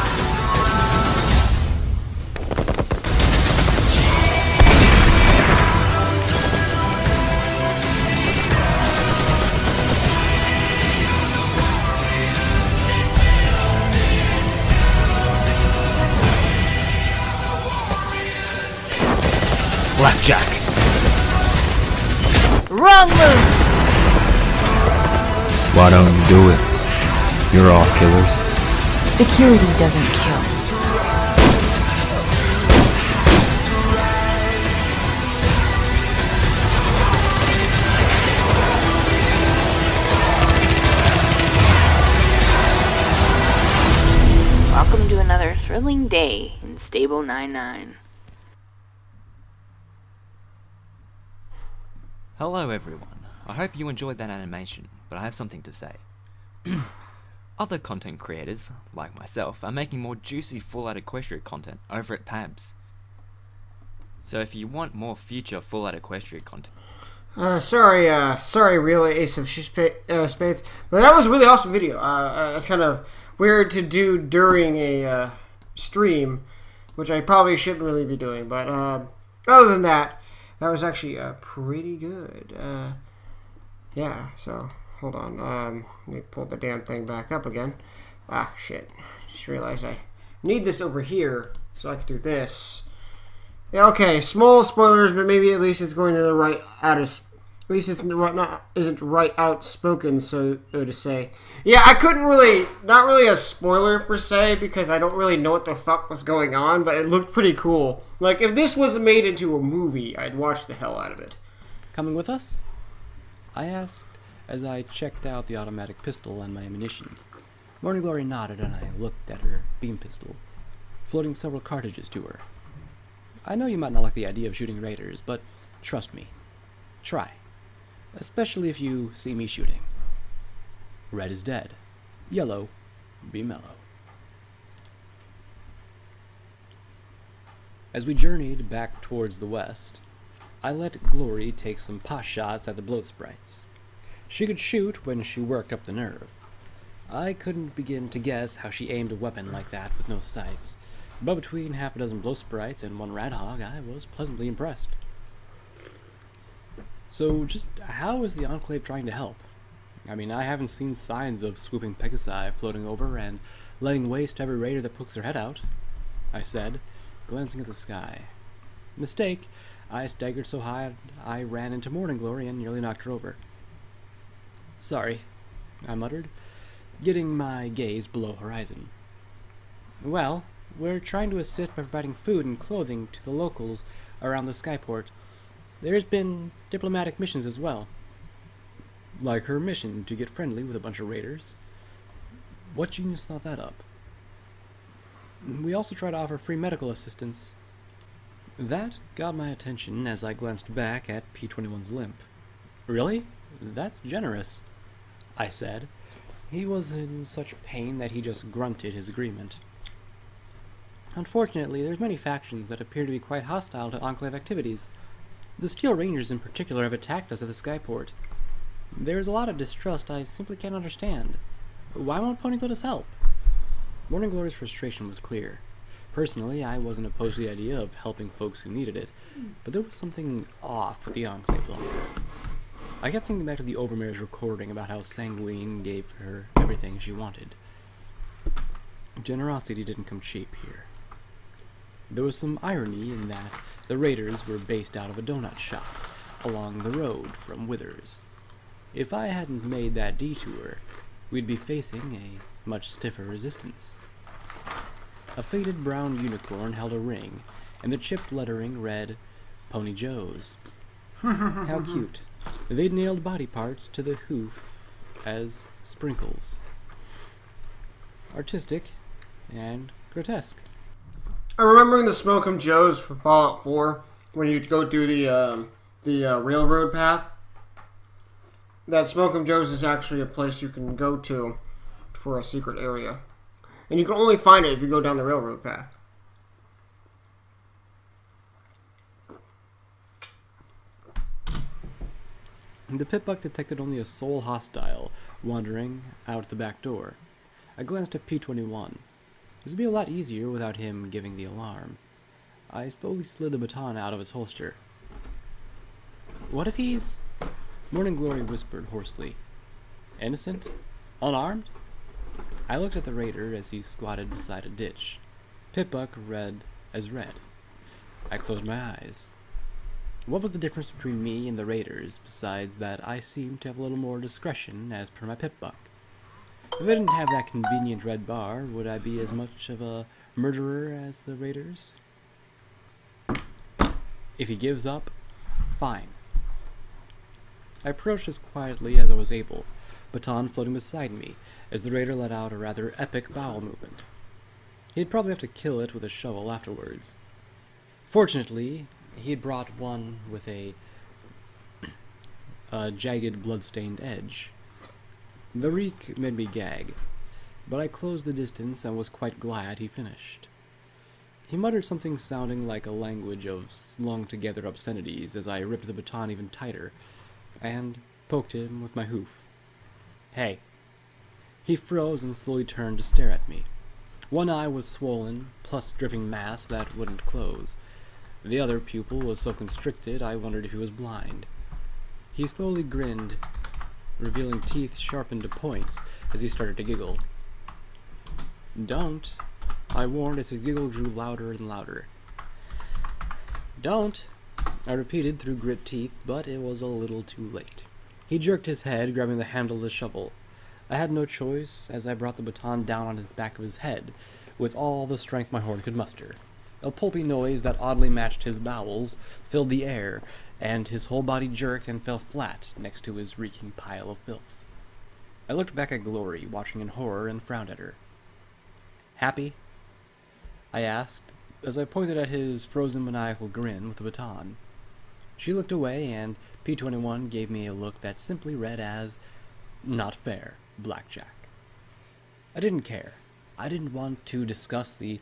Blackjack. Wrong move! Why don't you do it? You're all killers. Security doesn't kill. thrilling day in Stable 99. Hello everyone, I hope you enjoyed that animation, but I have something to say. Other content creators, like myself, are making more juicy Fallout Equestria content over at Pabs. So if you want more future Fallout Equestria content... sorry, real Ace of Spades, but that was a really awesome video. Kind of weird to do during a stream, which I probably shouldn't really be doing, but other than that, that was actually pretty good. Yeah, so... Hold on, let me pull the damn thing back up again. Ah, shit. Just realized I need this over here so I can do this. Yeah, okay, small spoilers, but maybe at least it's going to the right out of... At least it's isn't right outspoken, so to say. Yeah, I couldn't really... Not really a spoiler, per se, because I don't really know what the fuck was going on, but it looked pretty cool. Like, if this was made into a movie, I'd watch the hell out of it. Coming with us? I asked, as I checked out the automatic pistol and my ammunition. Morning Glory nodded and I looked at her beam pistol, floating several cartridges to her. I know you might not like the idea of shooting raiders, but trust me, try. Especially if you see me shooting. Red is dead. Yellow, be mellow. As we journeyed back towards the west, I let Glory take some pot shots at the bloat sprites. She could shoot when she worked up the nerve. I couldn't begin to guess how she aimed a weapon like that with no sights, but between half a dozen blow sprites and one rat hog, I was pleasantly impressed. So, just how is the Enclave trying to help? I mean, I haven't seen signs of swooping Pegasi floating over and laying waste to every raider that pokes their head out, I said, glancing at the sky. Mistake, I staggered so high I ran into Morning Glory and nearly knocked her over. Sorry, I muttered, getting my gaze below horizon. Well, we're trying to assist by providing food and clothing to the locals around the skyport. There's been diplomatic missions as well. Like her mission to get friendly with a bunch of raiders. What genius thought that up? We also try to offer free medical assistance. That got my attention as I glanced back at P-21's limp. Really? That's generous, I said. He was in such pain that he just grunted his agreement. Unfortunately, there's many factions that appear to be quite hostile to Enclave activities. The Steel Rangers in particular have attacked us at the skyport. There's a lot of distrust I simply can't understand. Why won't ponies let us help? Morning Glory's frustration was clear. Personally, I wasn't opposed to the idea of helping folks who needed it, but there was something off with the Enclave longer. I kept thinking back to the Overmare's recording about how Sanguine gave her everything she wanted. Generosity didn't come cheap here. There was some irony in that the raiders were based out of a donut shop along the road from Withers. If I hadn't made that detour, we'd be facing a much stiffer resistance. A faded brown unicorn held a ring, and the chipped lettering read, Pony Joe's. How cute. They'd nailed body parts to the hoof as sprinkles. Artistic and grotesque. I'm remembering the Smoke'em Joes for Fallout 4 when you go through the railroad path. That Smoke'em Joes is actually a place you can go to for a secret area. And you can only find it if you go down the railroad path. The pitbuck detected only a sole hostile wandering out the back door. I glanced at P-21. It would be a lot easier without him giving the alarm. I slowly slid the baton out of its holster. What if he's... Morning Glory whispered hoarsely. Innocent? Unarmed? I looked at the raider as he squatted beside a ditch. Pitbuck read as red. I closed my eyes. What was the difference between me and the raiders, besides that I seemed to have a little more discretion as per my Pitbuck? If I didn't have that convenient red bar, would I be as much of a murderer as the raiders? If he gives up, fine. I approached as quietly as I was able, baton floating beside me, as the raider let out a rather epic bowel movement. He'd probably have to kill it with a shovel afterwards. Fortunately, he'd brought one with a jagged, blood-stained edge. The reek made me gag, but I closed the distance and was quite glad he finished. He muttered something sounding like a language of slung-together obscenities as I ripped the baton even tighter, and poked him with my hoof. "Hey." He froze and slowly turned to stare at me. One eye was swollen, plus dripping mass that wouldn't close. The other pupil was so constricted I wondered if he was blind. He slowly grinned, revealing teeth sharpened to points as he started to giggle. "Don't," I warned as his giggle grew louder and louder. "Don't," I repeated through grit teeth, but it was a little too late. He jerked his head, grabbing the handle of the shovel. I had no choice, as I brought the baton down on the back of his head, with all the strength my horn could muster. A pulpy noise that oddly matched his bowels filled the air, and his whole body jerked and fell flat next to his reeking pile of filth. I looked back at Glory, watching in horror, and frowned at her. "Happy?" I asked, as I pointed at his frozen maniacal grin with the baton. She looked away, and P-21 gave me a look that simply read as, "Not fair, Blackjack." I didn't care. I didn't want to discuss the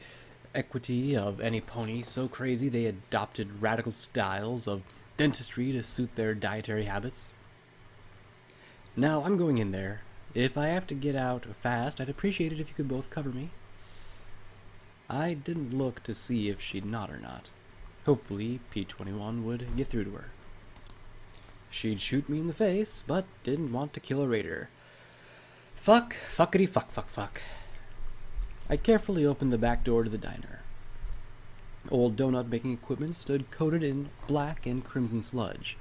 equity of any pony so crazy they adopted radical styles of dentistry to suit their dietary habits. Now, I'm going in there. If I have to get out fast, I'd appreciate it if you could both cover me. I didn't look to see if she'd nod or not. Hopefully, P-21 would get through to her. She'd shoot me in the face, but didn't want to kill a raider. Fuck, fuckity fuck, fuck, fuck. I carefully opened the back door to the diner. Old donut-making equipment stood coated in black and crimson sludge.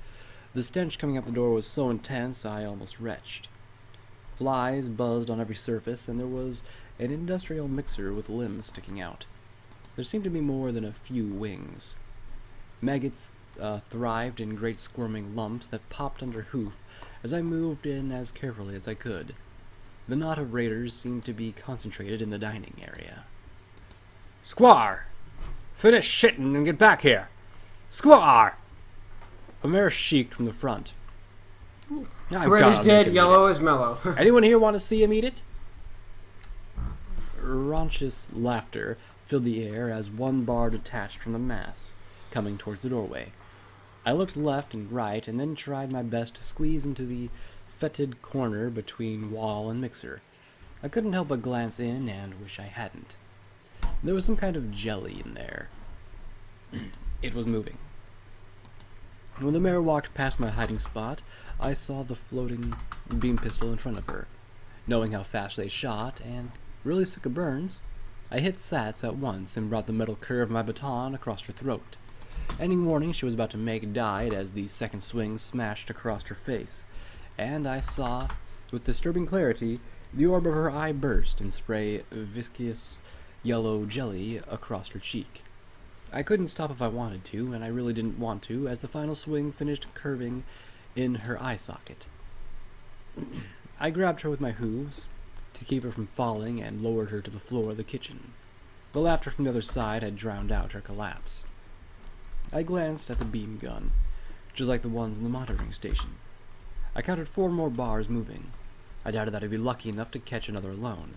The stench coming out the door was so intense I almost retched. Flies buzzed on every surface, and there was an industrial mixer with limbs sticking out. There seemed to be more than a few wings. Maggots thrived in great squirming lumps that popped under hoof as I moved in as carefully as I could. The knot of raiders seemed to be concentrated in the dining area. "Squaw! Finish shitting and get back here! Squaw!" A mare shrieked from the front. Red is dead, yellow is mellow. Anyone here want to see him eat it? Raunchous laughter filled the air as one bar detached from the mass, coming towards the doorway. I looked left and right, and then tried my best to squeeze into the fetid corner between wall and mixer. I couldn't help but glance in and wish I hadn't. There was some kind of jelly in there. It was moving. When the mare walked past my hiding spot, I saw the floating beam pistol in front of her. Knowing how fast they shot, and really sick of burns, I hit Sats at once and brought the metal curve of my baton across her throat. Any warning she was about to make died as the second swing smashed across her face, and I saw, with disturbing clarity, the orb of her eye burst and spray viscous yellow jelly across her cheek. I couldn't stop if I wanted to, and I really didn't want to, as the final swing finished curving in her eye socket. I grabbed her with my hooves to keep her from falling and lowered her to the floor of the kitchen. The laughter from the other side had drowned out her collapse. I glanced at the beam gun, just like the ones in the monitoring station. I counted 4 more bars moving. I doubted that I'd be lucky enough to catch another alone.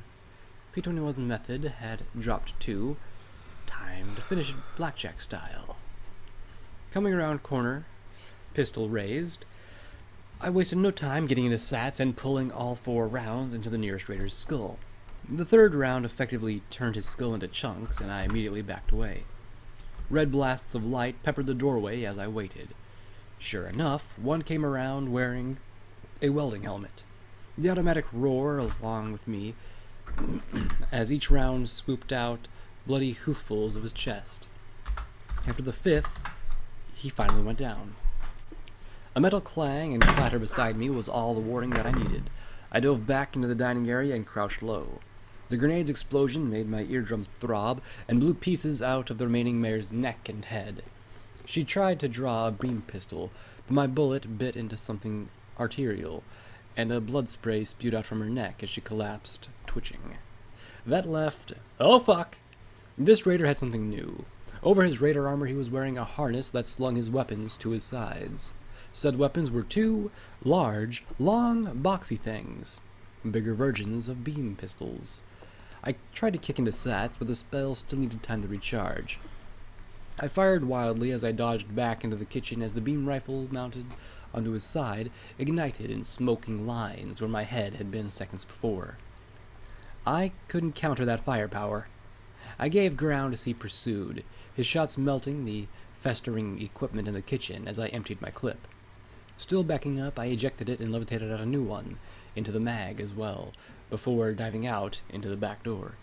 P-21's method had dropped 2. Time to finish it blackjack style. Coming around corner, pistol raised, I wasted no time getting into Sats and pulling all 4 rounds into the nearest raider's skull. The 3rd round effectively turned his skull into chunks, and I immediately backed away. Red blasts of light peppered the doorway as I waited. Sure enough, one came around wearing a welding helmet. The automatic roar along with me as each round swooped out bloody hooffuls of his chest. After the 5th, he finally went down. A metal clang and clatter beside me was all the warning that I needed. I dove back into the dining area and crouched low. The grenade's explosion made my eardrums throb and blew pieces out of the remaining mare's neck and head. She tried to draw a beam pistol, but my bullet bit into something arterial, and a blood spray spewed out from her neck as she collapsed, twitching. That left, oh fuck, This raider had something new. Over his raider armor he was wearing a harness that slung his weapons to his sides. Said weapons were two large, long, boxy things. Bigger versions of beam pistols. I tried to kick into sats, but the spell still needed time to recharge. I fired wildly as I dodged back into the kitchen as the beam rifle mounted onto his side ignited in smoking lines where my head had been seconds before. I couldn't counter that firepower. I gave ground as he pursued, his shots melting the festering equipment in the kitchen as I emptied my clip. Still backing up, I ejected it and levitated out a new one, into the mag as well, before diving out into the back door.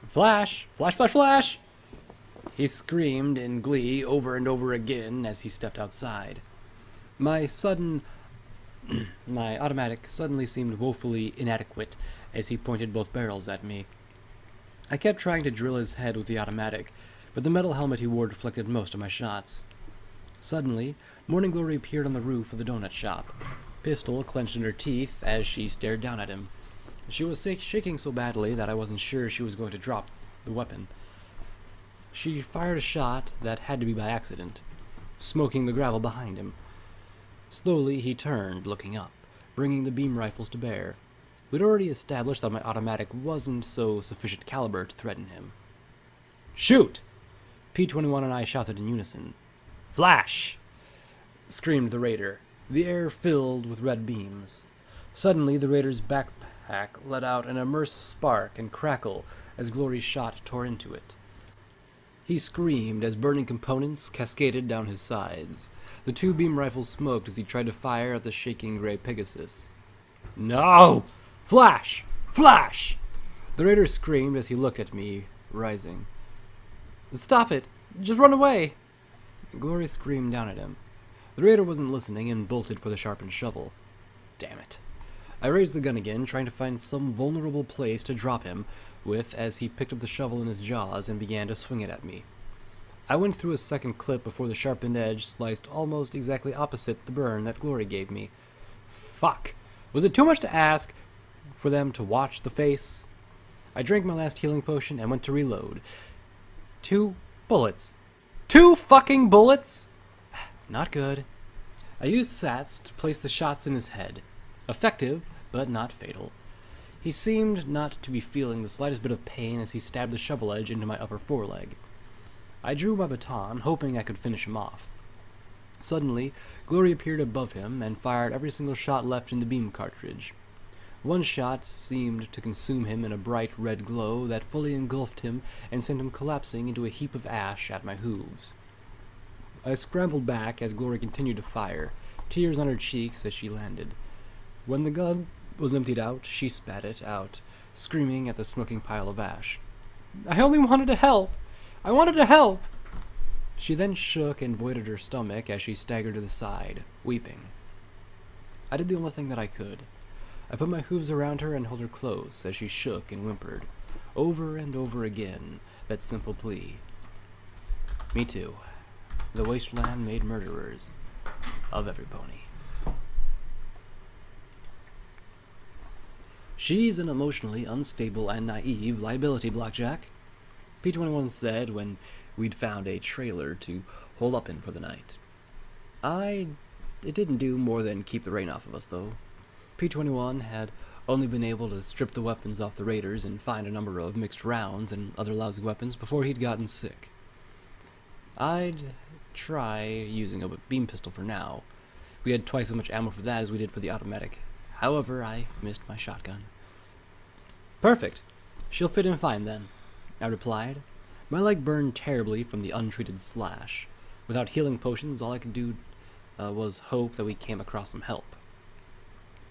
Flash! Flash, flash, flash! He screamed in glee over and over again as he stepped outside. My automatic suddenly seemed woefully inadequate as he pointed both barrels at me. I kept trying to drill his head with the automatic, but the metal helmet he wore deflected most of my shots. Suddenly, Morning Glory appeared on the roof of the donut shop, pistol clenched in her teeth as she stared down at him. She was shaking so badly that I wasn't sure she was going to drop the weapon. She fired a shot that had to be by accident, smoking the gravel behind him. Slowly he turned, looking up, bringing the beam rifles to bear. We'd already established that my automatic wasn't so sufficient caliber to threaten him. "Shoot!" P-21 and I shouted in unison. "Flash!" screamed the raider, the air filled with red beams. Suddenly the raider's backpack let out an immense spark and crackle as Glory's shot tore into it. He screamed as burning components cascaded down his sides. The two beam rifles smoked as he tried to fire at the shaking gray Pegasus. "No! Flash! Flash!" The raider screamed as he looked at me, rising. "Stop it! Just run away!" Glory screamed down at him. The raider wasn't listening and bolted for the sharpened shovel. Damn it. I raised the gun again, trying to find some vulnerable place to drop him with as he picked up the shovel in his jaws and began to swing it at me. I went through a second clip before the sharpened edge sliced almost exactly opposite the burn that Glory gave me. Fuck. Was it too much to ask for them to watch the face? I drank my last healing potion and went to reload. 2 bullets. 2 fucking bullets? Not good. I used sats to place the shots in his head. Effective, but not fatal. He seemed not to be feeling the slightest bit of pain as he stabbed the shovel edge into my upper foreleg. I drew my baton, hoping I could finish him off. Suddenly, Glory appeared above him and fired every single shot left in the beam cartridge. One shot seemed to consume him in a bright red glow that fully engulfed him and sent him collapsing into a heap of ash at my hooves. I scrambled back as Glory continued to fire, tears on her cheeks as she landed. When the gun was emptied out, she spat it out, screaming at the smoking pile of ash. "I only wanted to help! I wanted to help!" She then shook and voided her stomach as she staggered to the side, weeping. I did the only thing that I could. I put my hooves around her and held her close as she shook and whimpered, over and over again, that simple plea. Me too. The wasteland made murderers of every pony. "She's an emotionally unstable and naive liability, Blackjack," P-21 said when we'd found a trailer to hole up in for the night. It didn't do more than keep the rain off of us, though. P-21 had only been able to strip the weapons off the raiders and find a number of mixed rounds and other lousy weapons before he'd gotten sick. I'd try using a beam pistol for now. We had twice as much ammo for that as we did for the automatic. However, I missed my shotgun. "Perfect. She'll fit in fine, then," I replied. My leg burned terribly from the untreated slash. Without healing potions, all I could do was hope that we came across some help.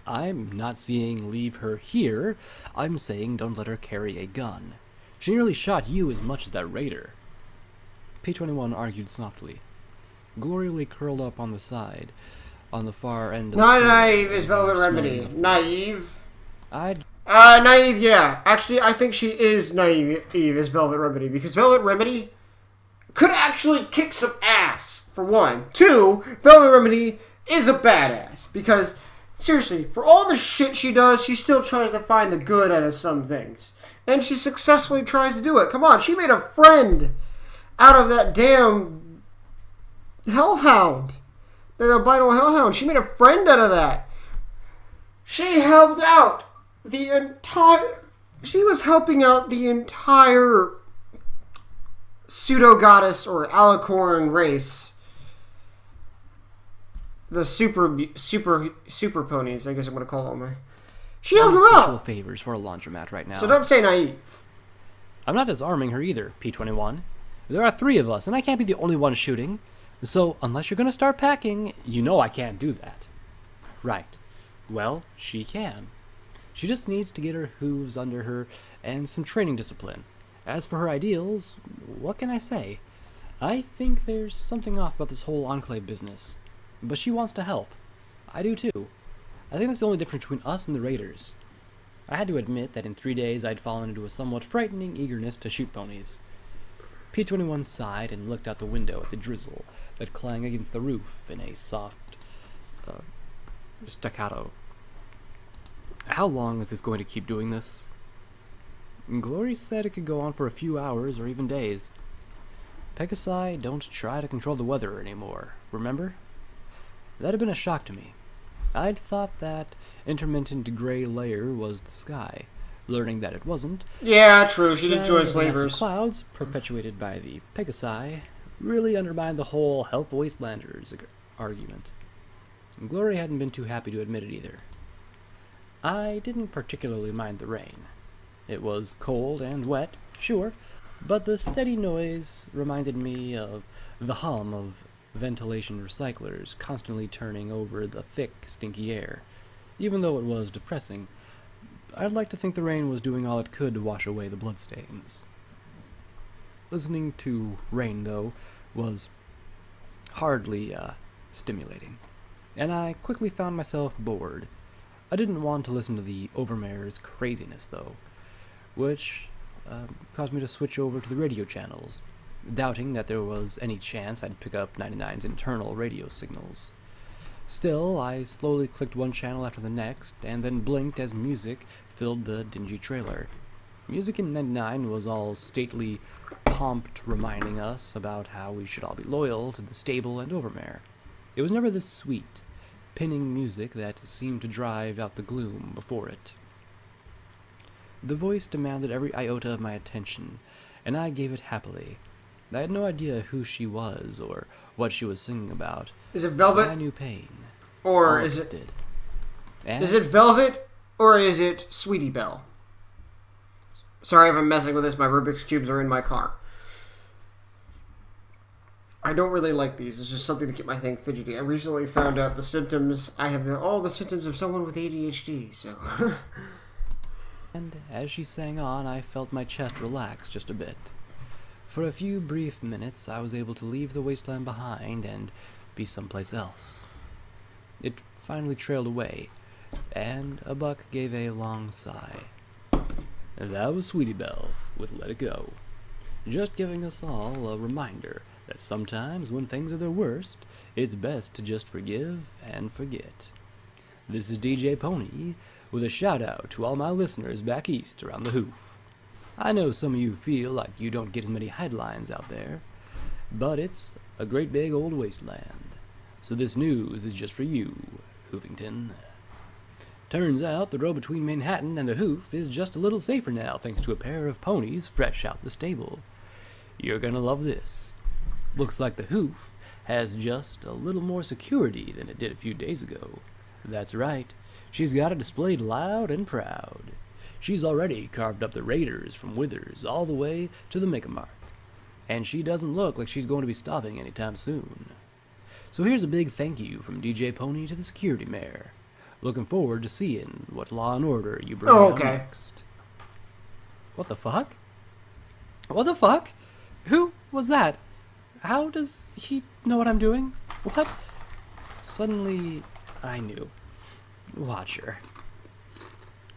I'm not saying leave her here. I'm saying don't let her carry a gun. She nearly shot you as much as that raider. P-21 argued softly. Glory lay curled up on the side, on the far end of Not the naive is Velvet smelling Remedy. of- Naive? I'd Naive, yeah. Actually, I think she is naive as Velvet Remedy, because Velvet Remedy could actually kick some ass, for one. 2, Velvet Remedy is a badass, because Seriously, for all the shit she does, she still tries to find the good out of some things. And she successfully tries to do it. Come on, she made a friend out of that damn hellhound. The albino hellhound. She made a friend out of that. She helped out the entire... She was helping out the entire pseudo-goddess or alicorn race. The super ponies, I guess I'm going to call them. She helped her out. Favors for a laundromat right now. So don't say naive. I'm not disarming her either, P21. There are 3 of us, and I can't be the only one shooting. So, unless you're going to start packing, you know I can't do that. Right. Well, she can. She just needs to get her hooves under her and some training discipline. As for her ideals, what can I say? I think there's something off about this whole Enclave business. But she wants to help. I do too. I think that's the only difference between us and the Raiders. I had to admit that in 3 days I'd fallen into a somewhat frightening eagerness to shoot ponies. P21 sighed and looked out the window at the drizzle that clanged against the roof in a soft staccato. How long is this going to keep doing this? Glory said it could go on for a few hours or even days. Pegasi don't try to control the weather anymore, remember? That had been a shock to me. I'd thought that intermittent gray layer was the sky, learning that it wasn't. Yeah, true. She did join slavers. Clouds, perpetuated by the Pegasi, really undermined the whole help wastelanders argument. Glory hadn't been too happy to admit it either. I didn't particularly mind the rain. It was cold and wet, sure, but the steady noise reminded me of the hum of ventilation recyclers constantly turning over the thick, stinky air. Even though it was depressing, I'd like to think the rain was doing all it could to wash away the bloodstains. Listening to rain, though, was hardly stimulating, and I quickly found myself bored. I didn't want to listen to the Overmare's craziness, though, which caused me to switch over to the radio channels, doubting that there was any chance I'd pick up 99's internal radio signals. Still, I slowly clicked one channel after the next, and then blinked as music filled the dingy trailer. Music in 99 was all stately, pomped, reminding us about how we should all be loyal to the stable and Overmare. It was never this sweet, pinning music that seemed to drive out the gloom before it. The voice demanded every iota of my attention, and I gave it happily. I had no idea who she was or what she was singing about. Is it Velvet? I knew pain. Or is it... Is it Velvet or is it Sweetie Belle? Sorry if I'm messing with this. My Rubik's Cubes are in my car. I don't really like these. It's just something to keep my thing fidgety. I recently found out the symptoms. I have all the symptoms of someone with ADHD, so... And as she sang on, I felt my chest relax just a bit. For a few brief minutes, I was able to leave the wasteland behind and be someplace else. It finally trailed away, and a buck gave a long sigh. And that was Sweetie Belle with Let It Go, just giving us all a reminder that sometimes when things are their worst, it's best to just forgive and forget. This is DJ Pony with a shout out to all my listeners back east around the hoof. I know some of you feel like you don't get as many headlines out there, but it's a great big old wasteland. So this news is just for you, Hoofington. Turns out the road between Manhattan and the Hoof is just a little safer now thanks to a pair of ponies fresh out the stable. You're gonna love this. Looks like the Hoof has just a little more security than it did a few days ago. That's right, she's got it displayed loud and proud. She's already carved up the Raiders from Withers all the way to the Megamart, and she doesn't look like she's going to be stopping anytime soon. So here's a big thank you from DJ Pony to the security mare. Looking forward to seeing what law and order you bring out next. What the fuck? What the fuck? Who was that? How does he know what I'm doing? What? Suddenly, I knew. Watcher.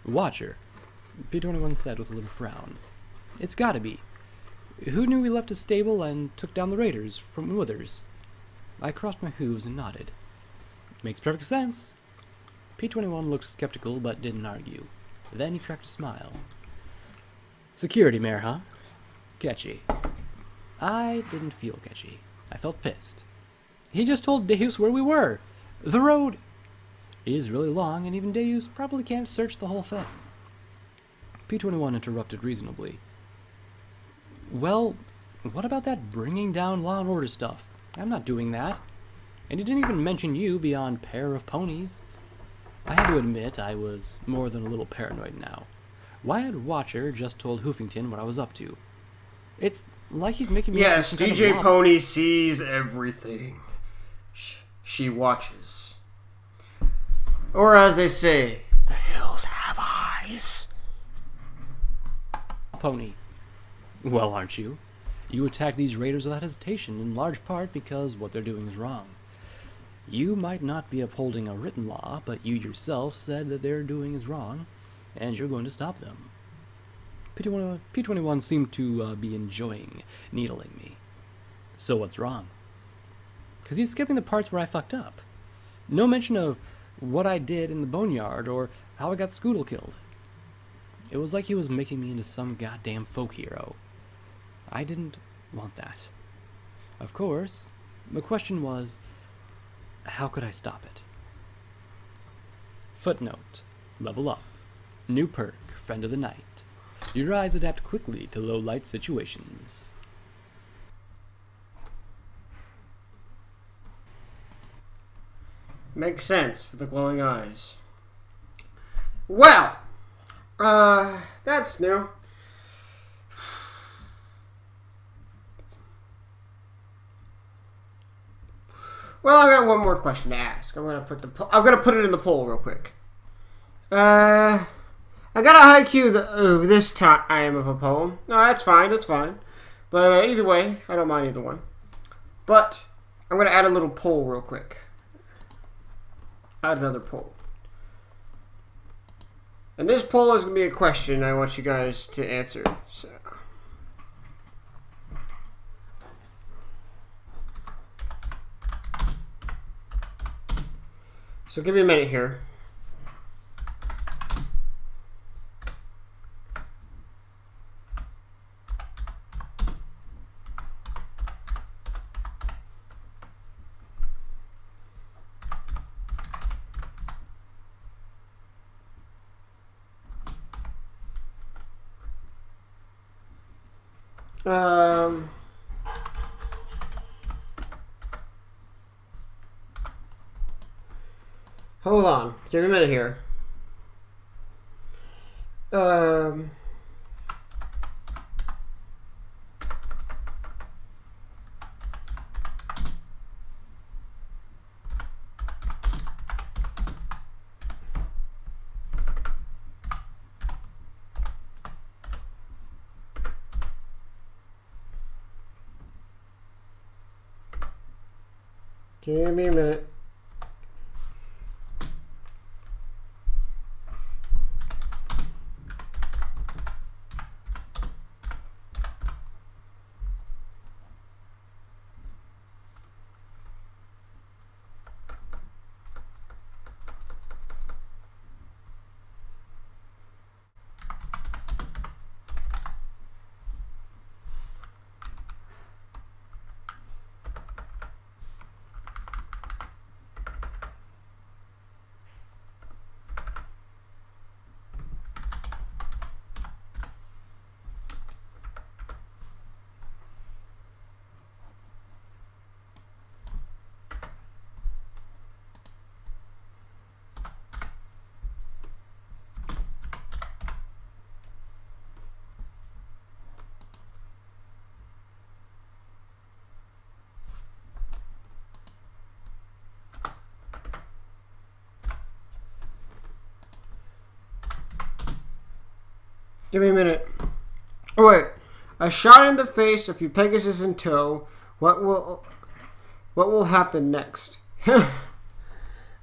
Watcher, P21 said with a little frown. It's gotta be. Who knew we left his stable and took down the Raiders from Withers? I crossed my hooves and nodded. Makes perfect sense. P21 looked skeptical but didn't argue. Then he cracked a smile. Security mayor, huh? Catchy. I didn't feel catchy. I felt pissed. He just told Deus where we were. The road is really long, and even Deus probably can't search the whole thing. P21 interrupted reasonably. Well, what about that bringing down law and order stuff? I'm not doing that. And he didn't even mention you beyond pair of ponies. I had to admit I was more than a little paranoid now. Why had Watcher just told Hoofington what I was up to? It's like he's making me... Yes, DJ Pony sees everything. She watches. Or as they say, the hills have eyes. Pony. Well, aren't you? You attack these raiders without hesitation, in large part because what they're doing is wrong. You might not be upholding a written law, but you yourself said that they're doing is wrong, and you're going to stop them. P21 seemed to be enjoying needling me. So what's wrong? Because he's skipping the parts where I fucked up. No mention of what I did in the boneyard or how I got Scoodle killed. It was like he was making me into some goddamn folk hero. I didn't want that. Of course, the question was, how could I stop it? Footnote. Level up. New perk, friend of the night. Your eyes adapt quickly to low light situations. Makes sense for the glowing eyes. Well, that's new. Well, I got one more question to ask. I'm gonna put it in the poll real quick. I got a high Q this time of a poem. No, that's fine. That's fine. But either way, I don't mind either one. But I'm gonna add a little poll real quick. Add another poll. And this poll is gonna be a question I want you guys to answer. So give me a minute here. Hold on. Give me a minute here. Give me a minute. Give me a minute. Oh wait. A shot in the face, a few Pegasus in tow. What will happen next? I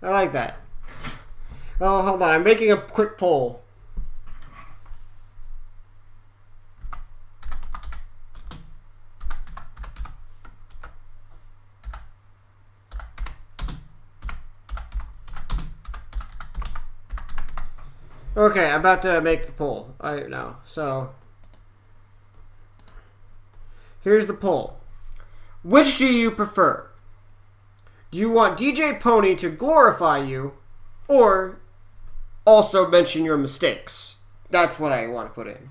like that. Oh, hold on. I'm making a quick poll. Okay, I'm about to make the poll right now. So, here's the poll. Which do you prefer? Do you want DJ Pony to glorify you, or also mention your mistakes? That's what I want to put in.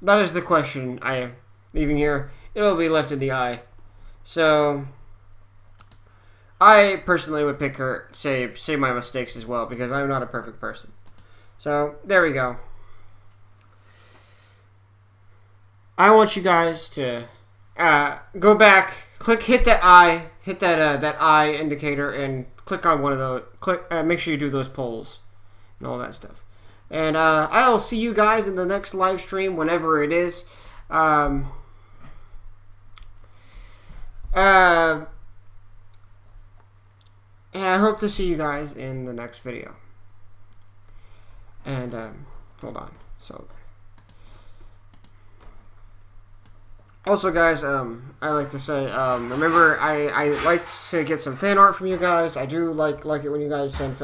That is the question I am leaving here. It'll be left in the eye. So, I personally would pick her, say my mistakes as well, because I'm not a perfect person. So, there we go. I want you guys to go back, hit that eye indicator, and click on one of those. Make sure you do those polls and all that stuff. And I'll see you guys in the next live stream, whenever it is. And I hope to see you guys in the next video. And hold on. So. Also, guys, I like to say, remember, I like to get some fan art from you guys. I do like it when you guys send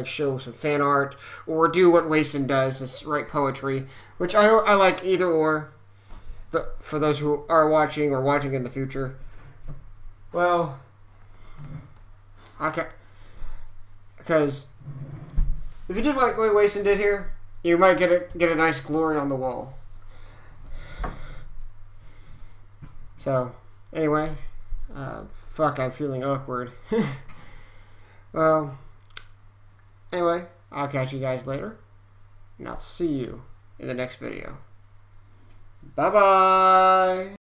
show some fan art, or do what Wason does, is write poetry, which I like either or, for those who are watching or watching in the future. Well, okay, because if you did like what Wason did here, you might get a nice glory on the wall. So, anyway, fuck, I'm feeling awkward. Well, anyway, I'll catch you guys later, and I'll see you in the next video. Bye-bye!